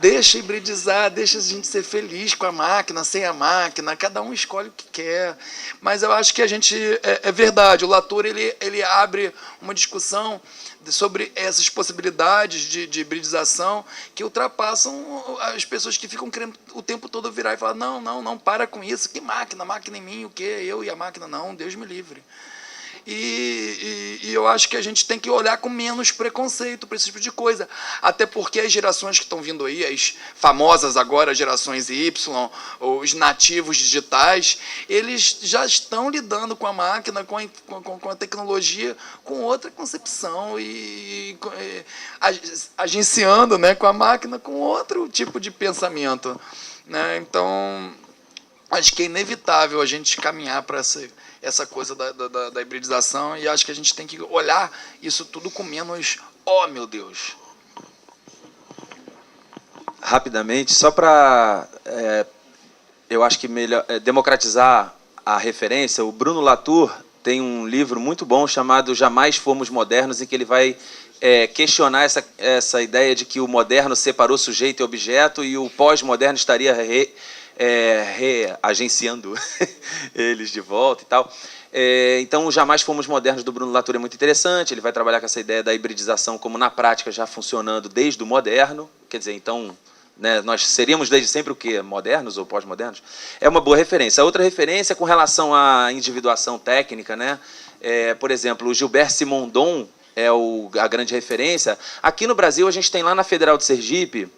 Deixa hibridizar, deixa a gente ser feliz com a máquina, sem a máquina, cada um escolhe o que quer. Mas eu acho que a gente, é verdade, o Latour ele abre uma discussão sobre essas possibilidades de hibridização que ultrapassam as pessoas que ficam querendo o tempo todo virar e falar, não, para com isso, que máquina em mim, o quê? Eu e a máquina, não, Deus me livre. E eu acho que a gente tem que olhar com menos preconceito para esse tipo de coisa. Até porque as gerações que estão vindo aí, as famosas agora gerações Y, os nativos digitais, eles já estão lidando com a máquina, com a tecnologia, com outra concepção e agenciando, né, com a máquina com outro tipo de pensamento. Né? Então, acho que é inevitável a gente caminhar para essa coisa da hibridização, e acho que a gente tem que olhar isso tudo com menos, meu Deus. Rapidamente, só para, eu acho que melhor democratizar a referência, o Bruno Latour tem um livro muito bom chamado Jamais Fomos Modernos, em que ele vai questionar essa ideia de que o moderno separou sujeito e objeto e o pós-moderno estaria reagenciando eles de volta e tal. Então, o Jamais Fomos Modernos do Bruno Latour é muito interessante. Ele vai trabalhar com essa ideia da hibridização como, na prática, já funcionando desde o moderno. Quer dizer, então, né, nós seríamos desde sempre o quê? Modernos ou pós-modernos? É uma boa referência. A outra referência com relação à individuação técnica, né? Por exemplo, o Gilbert Simondon é a grande referência. Aqui no Brasil, a gente tem lá na Federal de Sergipe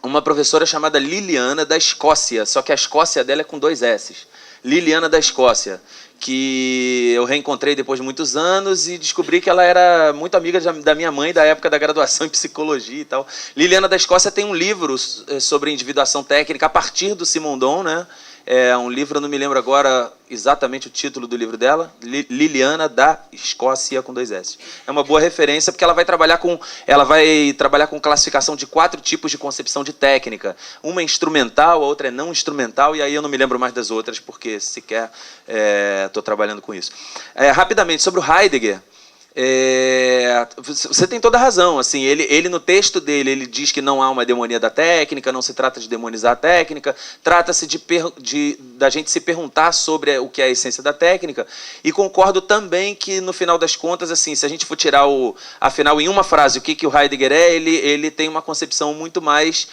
uma professora chamada Liliana da Escócia, só que a Escócia dela é com 2 S's. Liliana da Escócia, que eu reencontrei depois de muitos anos e descobri que ela era muito amiga da minha mãe da época da graduação em psicologia e tal. Liliana da Escócia tem um livro sobre individuação técnica a partir do Simondon, né? É um livro, eu não me lembro agora exatamente o título do livro dela, Liliana da Escócia com 2 S. É uma boa referência porque ela vai trabalhar com classificação de 4 tipos de concepção de técnica. Uma é instrumental, a outra é não instrumental, e aí eu não me lembro mais das outras porque sequer estou trabalhando com isso. Rapidamente, sobre o Heidegger, você tem toda a razão. Assim, ele no texto dele ele diz que não há uma demonia da técnica, não se trata de demonizar a técnica, trata-se da gente se perguntar sobre o que é a essência da técnica, e concordo também que no final das contas, assim, se a gente for tirar afinal em uma frase o que o Heidegger ele tem uma concepção muito mais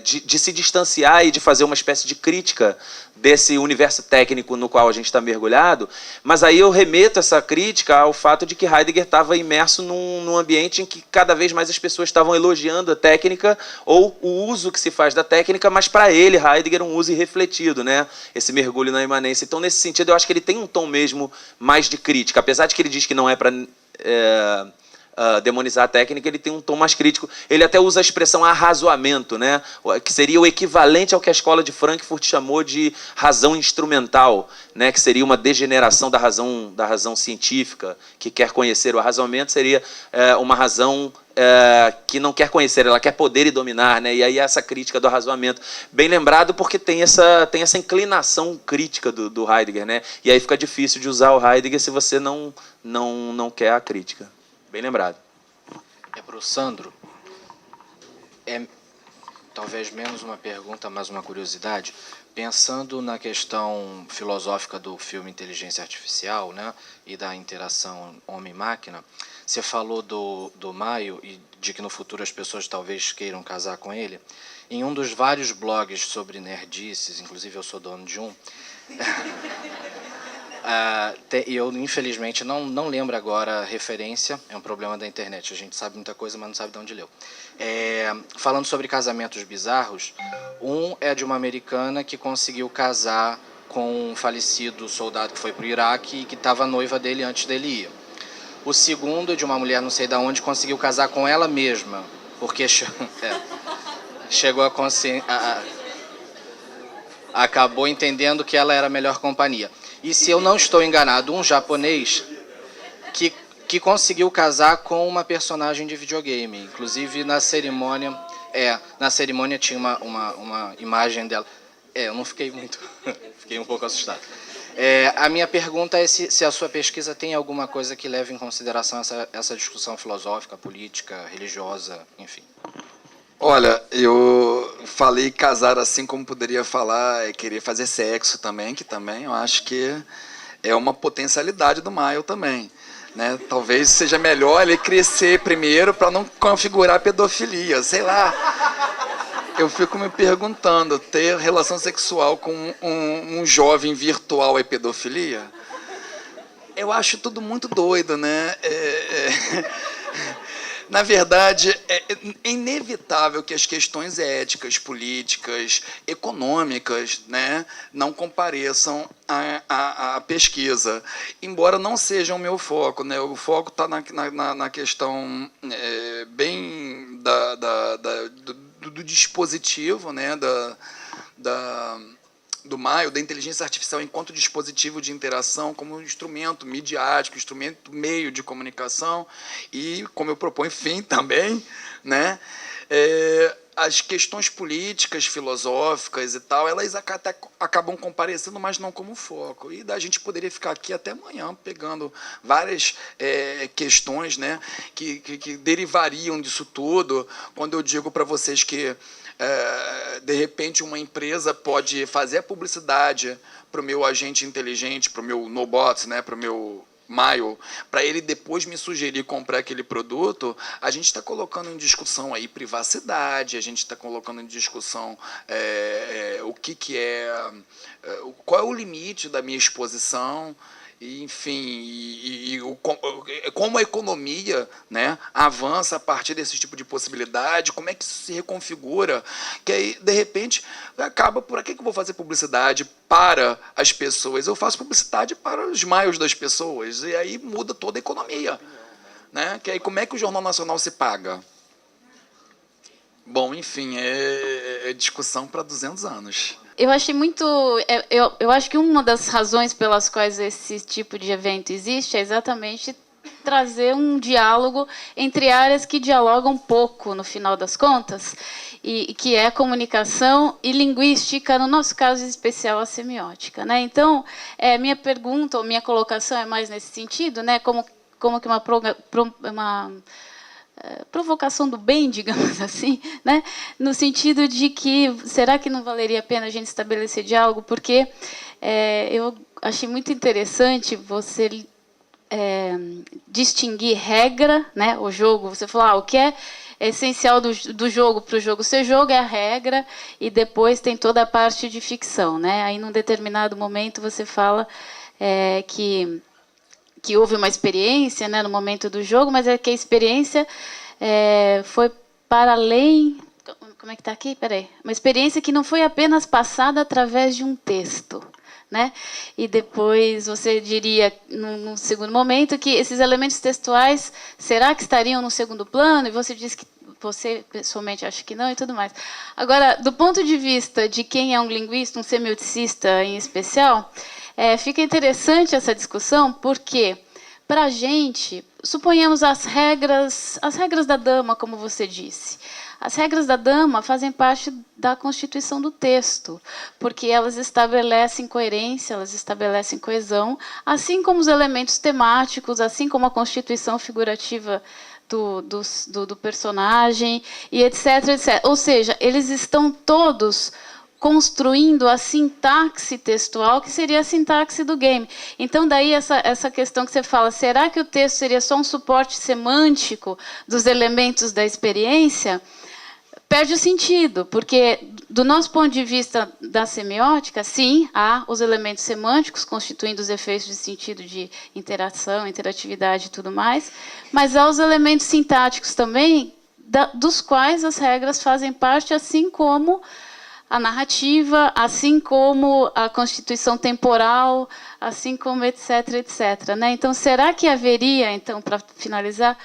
de se distanciar e de fazer uma espécie de crítica desse universo técnico no qual a gente está mergulhado, mas aí eu remeto essa crítica ao fato de que Heidegger estava imerso num ambiente em que cada vez mais as pessoas estavam elogiando a técnica ou o uso que se faz da técnica, mas para ele, Heidegger, um uso irrefletido, né? Esse mergulho na imanência. Então, nesse sentido, eu acho que ele tem um tom mesmo mais de crítica, apesar de que ele diz que não é para demonizar a técnica, ele tem um tom mais crítico. Ele até usa a expressão arrazoamento, né? Que seria o equivalente ao que a escola de Frankfurt chamou de razão instrumental, né? Que seria uma degeneração da razão científica, que quer conhecer. O arrazoamento seria uma razão que não quer conhecer, ela quer poder e dominar, né? E aí essa crítica do arrazoamento. Bem lembrado, porque tem essa inclinação crítica do Heidegger, né? E aí fica difícil de usar o Heidegger se você não quer a crítica. Bem lembrado. Para o Sandro, talvez menos uma pergunta, mais uma curiosidade. Pensando na questão filosófica do filme Inteligência Artificial, né, e da interação homem-máquina, você falou do Maio e de que no futuro as pessoas talvez queiram casar com ele. Em um dos vários blogs sobre nerdices, inclusive eu sou dono de um, eu infelizmente não lembro agora a referência, é um problema da internet, a gente sabe muita coisa, mas não sabe de onde leu. Falando sobre casamentos bizarros, um é de uma americana que conseguiu casar com um falecido soldado que foi para o Iraque e que estava noiva dele antes dele ir. O segundo é de uma mulher, não sei de onde, conseguiu casar com ela mesma, porque chegou a consciência, acabou entendendo que ela era a melhor companhia. E, se eu não estou enganado, um japonês que conseguiu casar com uma personagem de videogame. Inclusive, na cerimônia tinha uma imagem dela. Eu não fiquei muito... fiquei um pouco assustado. A minha pergunta é se a sua pesquisa tem alguma coisa que leve em consideração essa discussão filosófica, política, religiosa, enfim. Olha, eu falei casar assim como poderia falar querer fazer sexo também, que também eu acho que é uma potencialidade do Maio também, né? Talvez seja melhor ele crescer primeiro para não configurar pedofilia, sei lá. Eu fico me perguntando, ter relação sexual com um jovem virtual é pedofilia? Eu acho tudo muito doido, né? Na verdade, é inevitável que as questões éticas, políticas, econômicas, né, não compareçam à pesquisa, embora não seja o meu foco, né? O foco está na questão bem do dispositivo, né, do Maio, da inteligência artificial enquanto dispositivo de interação, como instrumento midiático, instrumento meio de comunicação e, como eu proponho, fim também, né? As questões políticas, filosóficas e tal, elas até acabam comparecendo, mas não como foco. E a gente poderia ficar aqui até amanhã pegando várias questões, né, que derivariam disso tudo. Quando eu digo para vocês que de repente uma empresa pode fazer a publicidade para o meu agente inteligente, para o meu Nobot, né, para o meu Maio, para ele depois me sugerir comprar aquele produto, a gente está colocando em discussão aí privacidade, a gente está colocando em discussão qual é o limite da minha exposição, enfim, como a economia, né, avança a partir desse tipo de possibilidade, como é que isso se reconfigura, que aí, de repente, acaba por que eu vou fazer publicidade para as pessoas? Eu faço publicidade para os maios das pessoas, e aí muda toda a economia. Né? Que aí como é que o Jornal Nacional se paga? Bom, enfim, é discussão para 200 anos. Eu achei muito... Eu acho que uma das razões pelas quais esse tipo de evento existe é exatamente trazer um diálogo entre áreas que dialogam pouco, no final das contas, e que é a comunicação e linguística, no nosso caso em especial a semiótica. Né? Então, minha pergunta, ou minha colocação é mais nesse sentido, né? Como que uma provocação do bem, digamos assim, né? No sentido de que, será que não valeria a pena a gente estabelecer diálogo? Porque eu achei muito interessante você distinguir regra, né? O jogo, você falou, o que é essencial do jogo para o jogo ser jogo é a regra, e depois tem toda a parte de ficção. Né? Aí, num determinado momento, você fala que houve uma experiência, né, no momento do jogo, mas é que a experiência foi para além... Como é que está aqui? Peraí. Uma experiência que não foi apenas passada através de um texto, né? E depois você diria, num segundo momento, que esses elementos textuais, será que estariam no segundo plano? E você diz que você, pessoalmente, acha que não e tudo mais. Agora, do ponto de vista de quem é um linguista, um semioticista em especial, fica interessante essa discussão, porque, para a gente, suponhamos as regras da dama, como você disse. As regras da dama fazem parte da constituição do texto, porque elas estabelecem coerência, elas estabelecem coesão, assim como os elementos temáticos, assim como a constituição figurativa do personagem, e etc, etc. Ou seja, eles estão todos construindo a sintaxe textual, que seria a sintaxe do game. Então, daí, essa questão que você fala, será que o texto seria só um suporte semântico dos elementos da experiência? Perde o sentido, porque, do nosso ponto de vista da semiótica, sim, há os elementos semânticos constituindo os efeitos de sentido de interação, interatividade e tudo mais, mas há os elementos sintáticos também, dos quais as regras fazem parte, assim como a narrativa, assim como a constituição temporal, assim como etc, etc. Né? Então, será que haveria, então, para finalizar,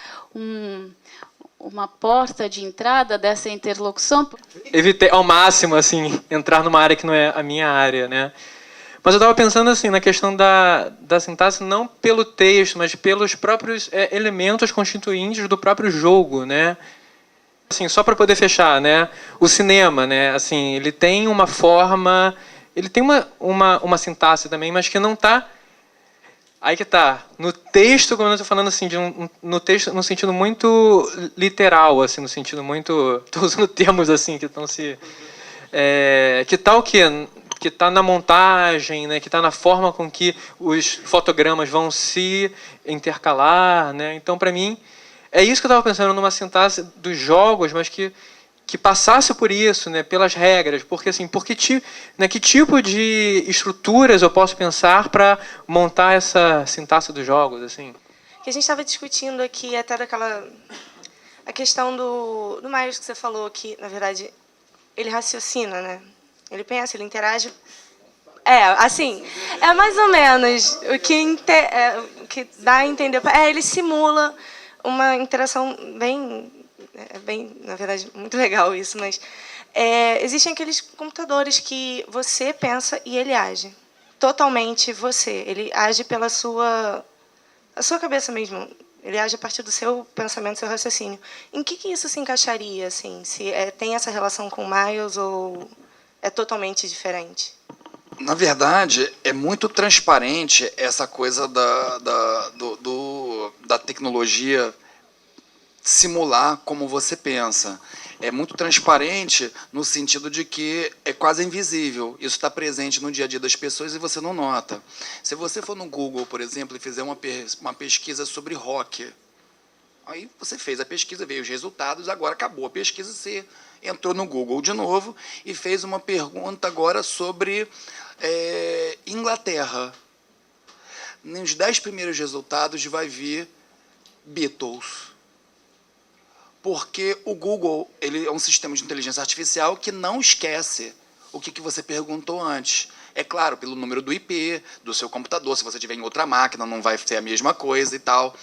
uma porta de entrada dessa interlocução? Evitei ao máximo assim entrar numa área que não é a minha área, né? Mas eu estava pensando assim na questão da sintaxe não pelo texto, mas pelos próprios elementos constituintes do próprio jogo, né? Assim, só para poder fechar, né? O cinema, né? Assim, ele tem uma forma, ele tem uma sintaxe também, mas que não está. Aí que tá. No texto, como eu estou falando assim, no texto no sentido muito literal, assim, no sentido muito, estou usando termos assim que estão se, que tal que está na montagem, né? Que está na forma com que os fotogramas vão se intercalar, né? Então, para mim, é isso que eu estava pensando numa sintaxe dos jogos, mas que passasse por isso, né, pelas regras, porque assim, que tipo de estruturas eu posso pensar para montar essa sintaxe dos jogos, assim? Que a gente estava discutindo aqui até a questão do Miles que você falou, que na verdade ele raciocina, né? Ele pensa, ele interage. Assim, é mais ou menos o que dá a entender. Ele simula uma interação bem, na verdade, muito legal isso, mas existem aqueles computadores que você pensa e ele age. Totalmente você. Ele age pela sua cabeça mesmo. Ele age a partir do seu pensamento, do seu raciocínio. Em que isso se encaixaria, assim? Se tem essa relação com o Miles ou é totalmente diferente? Na verdade, é muito transparente essa coisa da tecnologia simular como você pensa. É muito transparente no sentido de que é quase invisível. Isso está presente no dia a dia das pessoas e você não nota. Se você for no Google, por exemplo, e fizer uma pesquisa sobre rock, aí você fez a pesquisa, veio os resultados, agora acabou a pesquisa, você entrou no Google de novo e fez uma pergunta agora sobre Inglaterra. Nos 10 primeiros resultados vai vir Beatles. Porque o Google ele é um sistema de inteligência artificial que não esquece o que você perguntou antes. É claro, pelo número do IP, do seu computador, se você tiver em outra máquina, não vai ser a mesma coisa e tal.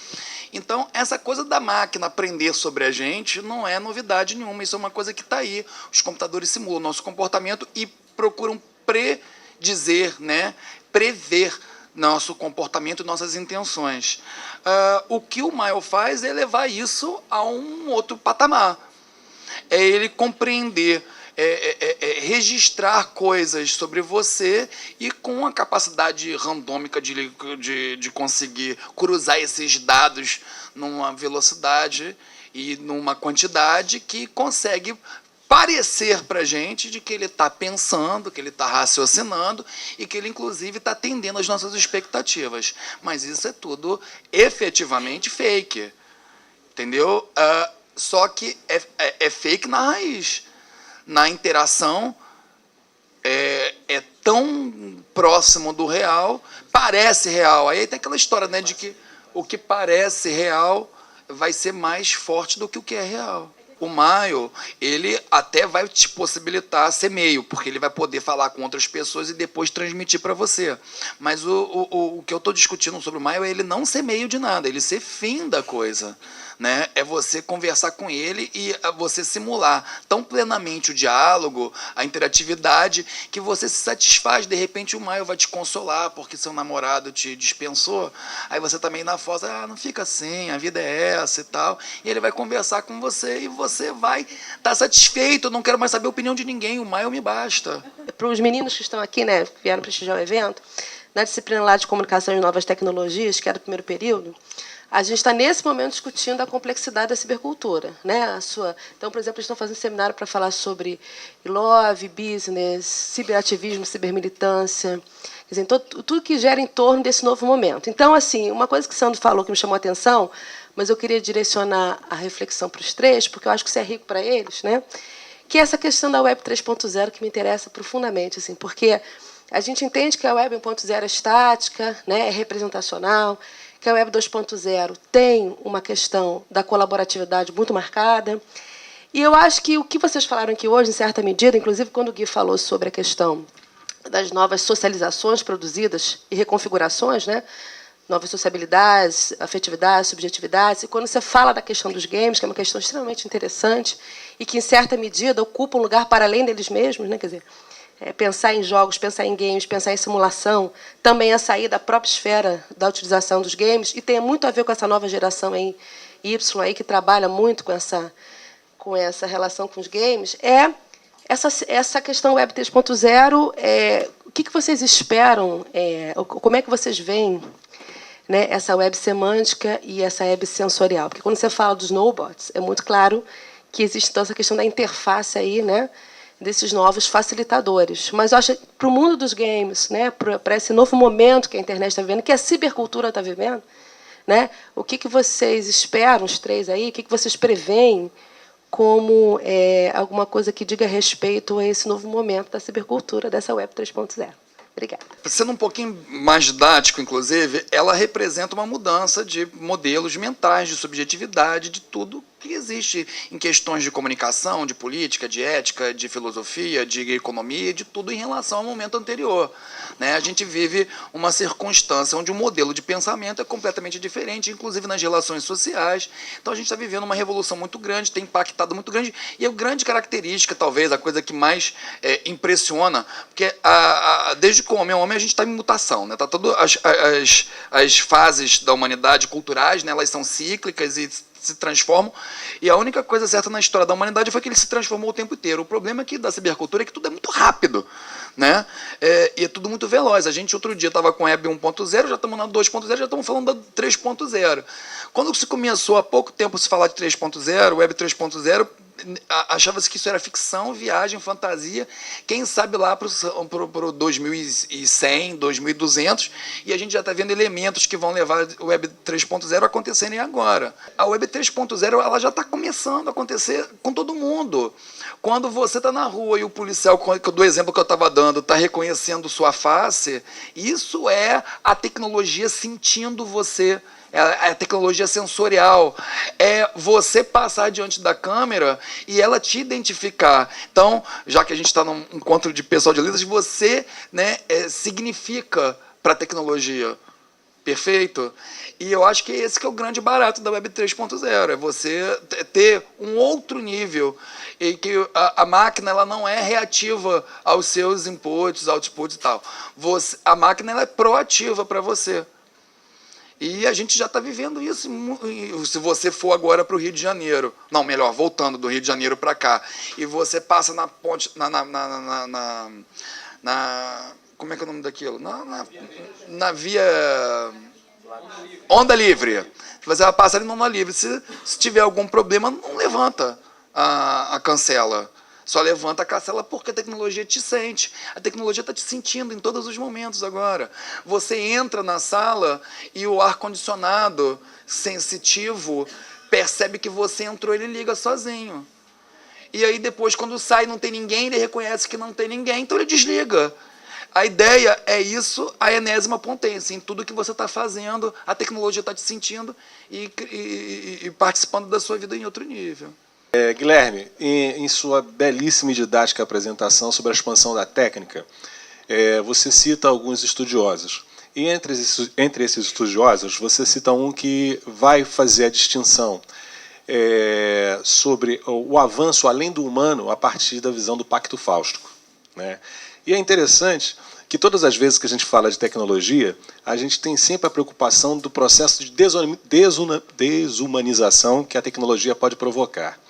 Então, essa coisa da máquina aprender sobre a gente não é novidade nenhuma, isso é uma coisa que está aí. Os computadores simulam o nosso comportamento e procuram predizer, né, prever nosso comportamento e nossas intenções. O que o Miles faz é levar isso a um outro patamar. É ele compreender, registrar coisas sobre você e com a capacidade randômica de conseguir cruzar esses dados numa velocidade e numa quantidade que consegue parecer para a gente de que ele está pensando, que ele está raciocinando e que ele, inclusive, está atendendo às nossas expectativas. Mas isso é tudo efetivamente fake. Entendeu? Só que é fake na raiz. Na interação, é tão próximo do real, parece real. Aí tem aquela história, né, de que o que parece real vai ser mais forte do que o que é real. O Maio, ele até vai te possibilitar ser meio, porque ele vai poder falar com outras pessoas e depois transmitir para você. Mas o que eu estou discutindo sobre o Maio é ele não ser meio de nada, ele ser fim da coisa. Né? É você conversar com ele e você simular tão plenamente o diálogo, a interatividade, que você se satisfaz. De repente o Maio vai te consolar porque seu namorado te dispensou, aí você também na foto, não fica assim, a vida é essa e tal, e ele vai conversar com você e você vai estar satisfeito. Eu não quero mais saber a opinião de ninguém, o Maio me basta. Para os meninos que estão aqui, né, que vieram prestigiar o evento, na disciplina lá de comunicação e novas tecnologias, que era o primeiro período, a gente está, nesse momento, discutindo a complexidade da cibercultura. Né? Então, por exemplo, eles estão fazendo um seminário para falar sobre love, business, ciberativismo, cibermilitância, quer dizer, tudo que gera em torno desse novo momento. Então, assim, uma coisa que o Sandro falou que me chamou a atenção, mas eu queria direcionar a reflexão para os três, porque eu acho que isso é rico para eles, né? Que é essa questão da Web 3.0 que me interessa profundamente, assim, porque a gente entende que a Web 1.0 é estática, né, é representacional, que a Web 2.0 tem uma questão da colaboratividade muito marcada. E eu acho que o que vocês falaram aqui hoje, em certa medida, inclusive quando o Gui falou sobre a questão das novas socializações produzidas e reconfigurações, né, novas sociabilidades, afetividades, subjetividades, e quando você fala da questão dos games, que é uma questão extremamente interessante e que, em certa medida, ocupa um lugar para além deles mesmos, né, quer dizer, pensar em jogos, pensar em games, pensar em simulação, também a sair da própria esfera da utilização dos games, e tem muito a ver com essa nova geração aí, Y, aí, que trabalha muito com essa relação com os games, é essa questão Web 3.0. O que vocês esperam, como é que vocês veem, né, essa web semântica e essa web sensorial? Porque quando você fala dos nobots, é muito claro que existe então essa questão da interface aí, né, desses novos facilitadores. Mas eu acho que para o mundo dos games, né, para esse novo momento que a internet está vivendo, que a cibercultura está vivendo, né, o que vocês esperam, os três aí, o que vocês preveem como alguma coisa que diga respeito a esse novo momento da cibercultura, dessa Web 3.0? Obrigada. Sendo um pouquinho mais didático, inclusive, ela representa uma mudança de modelos mentais, de subjetividade, de tudo que existe em questões de comunicação, de política, de ética, de filosofia, de economia, de tudo em relação ao momento anterior. Né? A gente vive uma circunstância onde o modelo de pensamento é completamente diferente, inclusive nas relações sociais. Então, a gente está vivendo uma revolução muito grande, tem impactado muito grande, e a grande característica, talvez, a coisa que mais impressiona, porque desde que o homem é homem, a gente está em mutação. Né? Tá as fases da humanidade culturais, né, elas são cíclicas e se transformam, e a única coisa certa na história da humanidade foi que ele se transformou o tempo inteiro. O problema aqui da cibercultura é que tudo é muito rápido, né? E é tudo muito veloz. A gente outro dia estava com a Web 1.0, já estamos na 2.0, já estamos falando da 3.0. Quando se começou há pouco tempo a se falar de 3.0, Web 3.0, achava-se que isso era ficção, viagem, fantasia, quem sabe lá para o 2100, 2200, e a gente já está vendo elementos que vão levar o Web 3.0 a acontecerem agora. A Web 3.0 ela já está começando a acontecer com todo mundo. Quando você está na rua e o policial, do exemplo que eu estava dando, está reconhecendo sua face, isso é a tecnologia sentindo você. É a tecnologia sensorial, é você passar diante da câmera e ela te identificar. Então, já que a gente está num encontro de pessoal de letras, você, né, significa para a tecnologia. Perfeito? E eu acho que esse que é o grande barato da Web 3.0, é você ter um outro nível em que a máquina ela não é reativa aos seus inputs, outputs e tal. A máquina ela é proativa para você. E a gente já está vivendo isso. Se você for agora para o Rio de Janeiro, não, melhor, voltando do Rio de Janeiro para cá, e você passa na ponte, como é que é o nome daquilo? Na via Onda Livre. Você vai passar ali na Onda Livre. Se tiver algum problema, não levanta a cancela. Só levanta a cancela porque a tecnologia te sente. A tecnologia está te sentindo em todos os momentos agora. Você entra na sala e o ar-condicionado sensitivo percebe que você entrou, ele liga sozinho. E aí depois, quando sai não tem ninguém, ele reconhece que não tem ninguém, então ele desliga. A ideia é isso, a enésima potência. Em tudo que você está fazendo, a tecnologia está te sentindo e participando da sua vida em outro nível. Guilherme, em sua belíssima e didática apresentação sobre a expansão da técnica, você cita alguns estudiosos. E entre esses estudiosos, você cita um que vai fazer a distinção sobre o avanço além do humano a partir da visão do Pacto Fáustico, né? E é interessante que todas as vezes que a gente fala de tecnologia, a gente tem sempre a preocupação do processo de desumanização que a tecnologia pode provocar.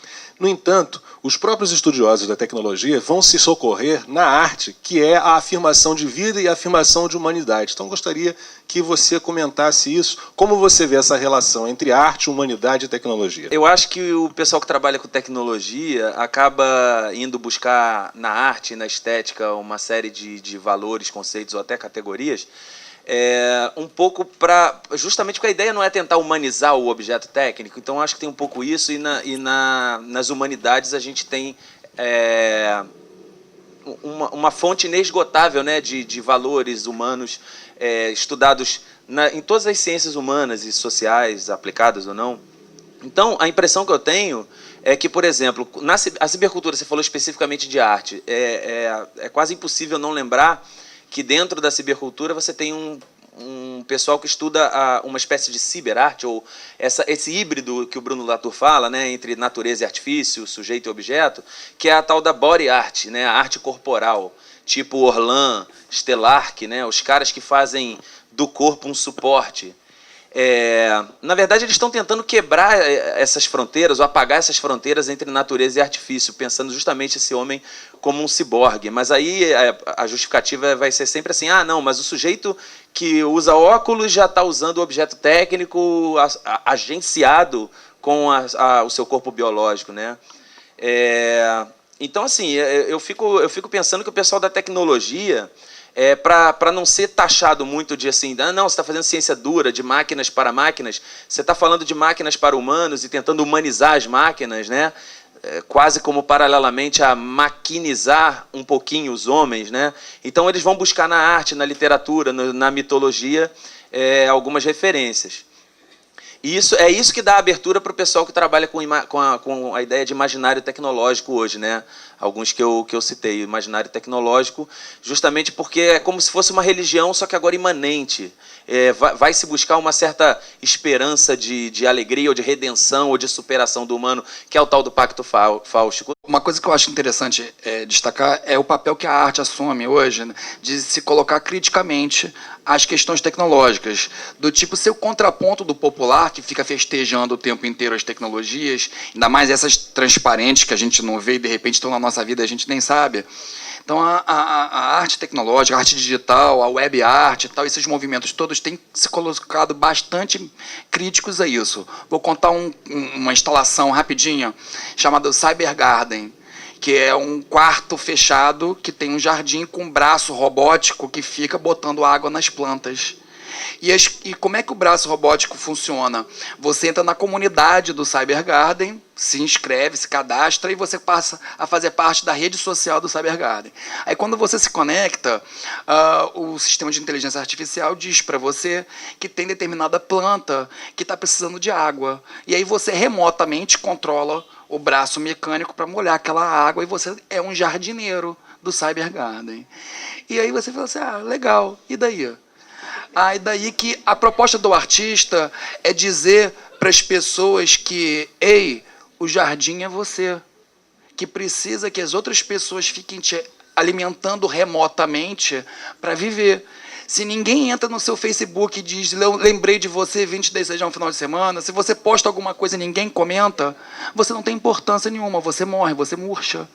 No entanto, os próprios estudiosos da tecnologia vão se socorrer na arte, que é a afirmação de vida e a afirmação de humanidade. Então, gostaria que você comentasse isso. Como você vê essa relação entre arte, humanidade e tecnologia? Eu acho que o pessoal que trabalha com tecnologia acaba indo buscar na arte, na estética, uma série de valores, conceitos ou até categorias, um pouco justamente porque a ideia não é tentar humanizar o objeto técnico. Então acho que tem um pouco isso, e nas humanidades a gente tem uma fonte inesgotável, né, de valores humanos estudados em todas as ciências humanas e sociais, aplicadas ou não. Então a impressão que eu tenho é que, por exemplo, a cibercultura, você falou especificamente de arte, é quase impossível não lembrar que dentro da cibercultura você tem um pessoal que estuda uma espécie de ciberarte, ou esse híbrido que o Bruno Latour fala, né, entre natureza e artifício, sujeito e objeto, que é a tal da body art, né, a arte corporal, tipo Orlan, Stellark, né, os caras que fazem do corpo um suporte. Na verdade, eles estão tentando quebrar essas fronteiras, ou apagar essas fronteiras entre natureza e artifício, pensando justamente esse homem como um ciborgue. Mas aí a justificativa vai ser sempre assim: ah, não, mas o sujeito que usa óculos já está usando o objeto técnico agenciado com o seu corpo biológico, né? Então, assim, eu fico pensando que o pessoal da tecnologia, para não ser taxado muito de assim, não, você está fazendo ciência dura, de máquinas para máquinas, você está falando de máquinas para humanos e tentando humanizar as máquinas, né? Quase como paralelamente a maquinizar um pouquinho os homens, né? Então eles vão buscar na arte, na literatura, na mitologia, algumas referências. E é isso que dá abertura para o pessoal que trabalha com a ideia de imaginário tecnológico hoje, né? Alguns que eu citei, o imaginário tecnológico, justamente porque é como se fosse uma religião, só que agora imanente. Vai se buscar uma certa esperança de alegria, ou de redenção, ou de superação do humano, que é o tal do Pacto Fáustico. Uma coisa que eu acho interessante destacar é o papel que a arte assume hoje, né, de se colocar criticamente às questões tecnológicas, do tipo ser o contraponto do popular, que fica festejando o tempo inteiro as tecnologias, ainda mais essas transparentes que a gente não vê e de repente estão na nossa vida e a gente nem sabe. Então a arte tecnológica, a arte digital, a web art e tal, esses movimentos todos têm se colocado bastante críticos a isso. Vou contar uma instalação rapidinha chamada Cyber Garden, que é um quarto fechado que tem um jardim com um braço robótico que fica botando água nas plantas. E como é que o braço robótico funciona? Você entra na comunidade do Cyber Garden, se inscreve, se cadastra e você passa a fazer parte da rede social do Cyber Garden. Aí, quando você se conecta, o sistema de inteligência artificial diz para você que tem determinada planta que está precisando de água. E aí você remotamente controla o braço mecânico para molhar aquela água e você é um jardineiro do Cyber Garden. E aí você fala assim, legal, e daí? E daí que a proposta do artista é dizer para as pessoas que, ei, o jardim é você, que precisa que as outras pessoas fiquem te alimentando remotamente para viver. Se ninguém entra no seu Facebook e diz, lembrei de você, vim te desejar um final de semana, se você posta alguma coisa e ninguém comenta, você não tem importância nenhuma, você morre, você murcha.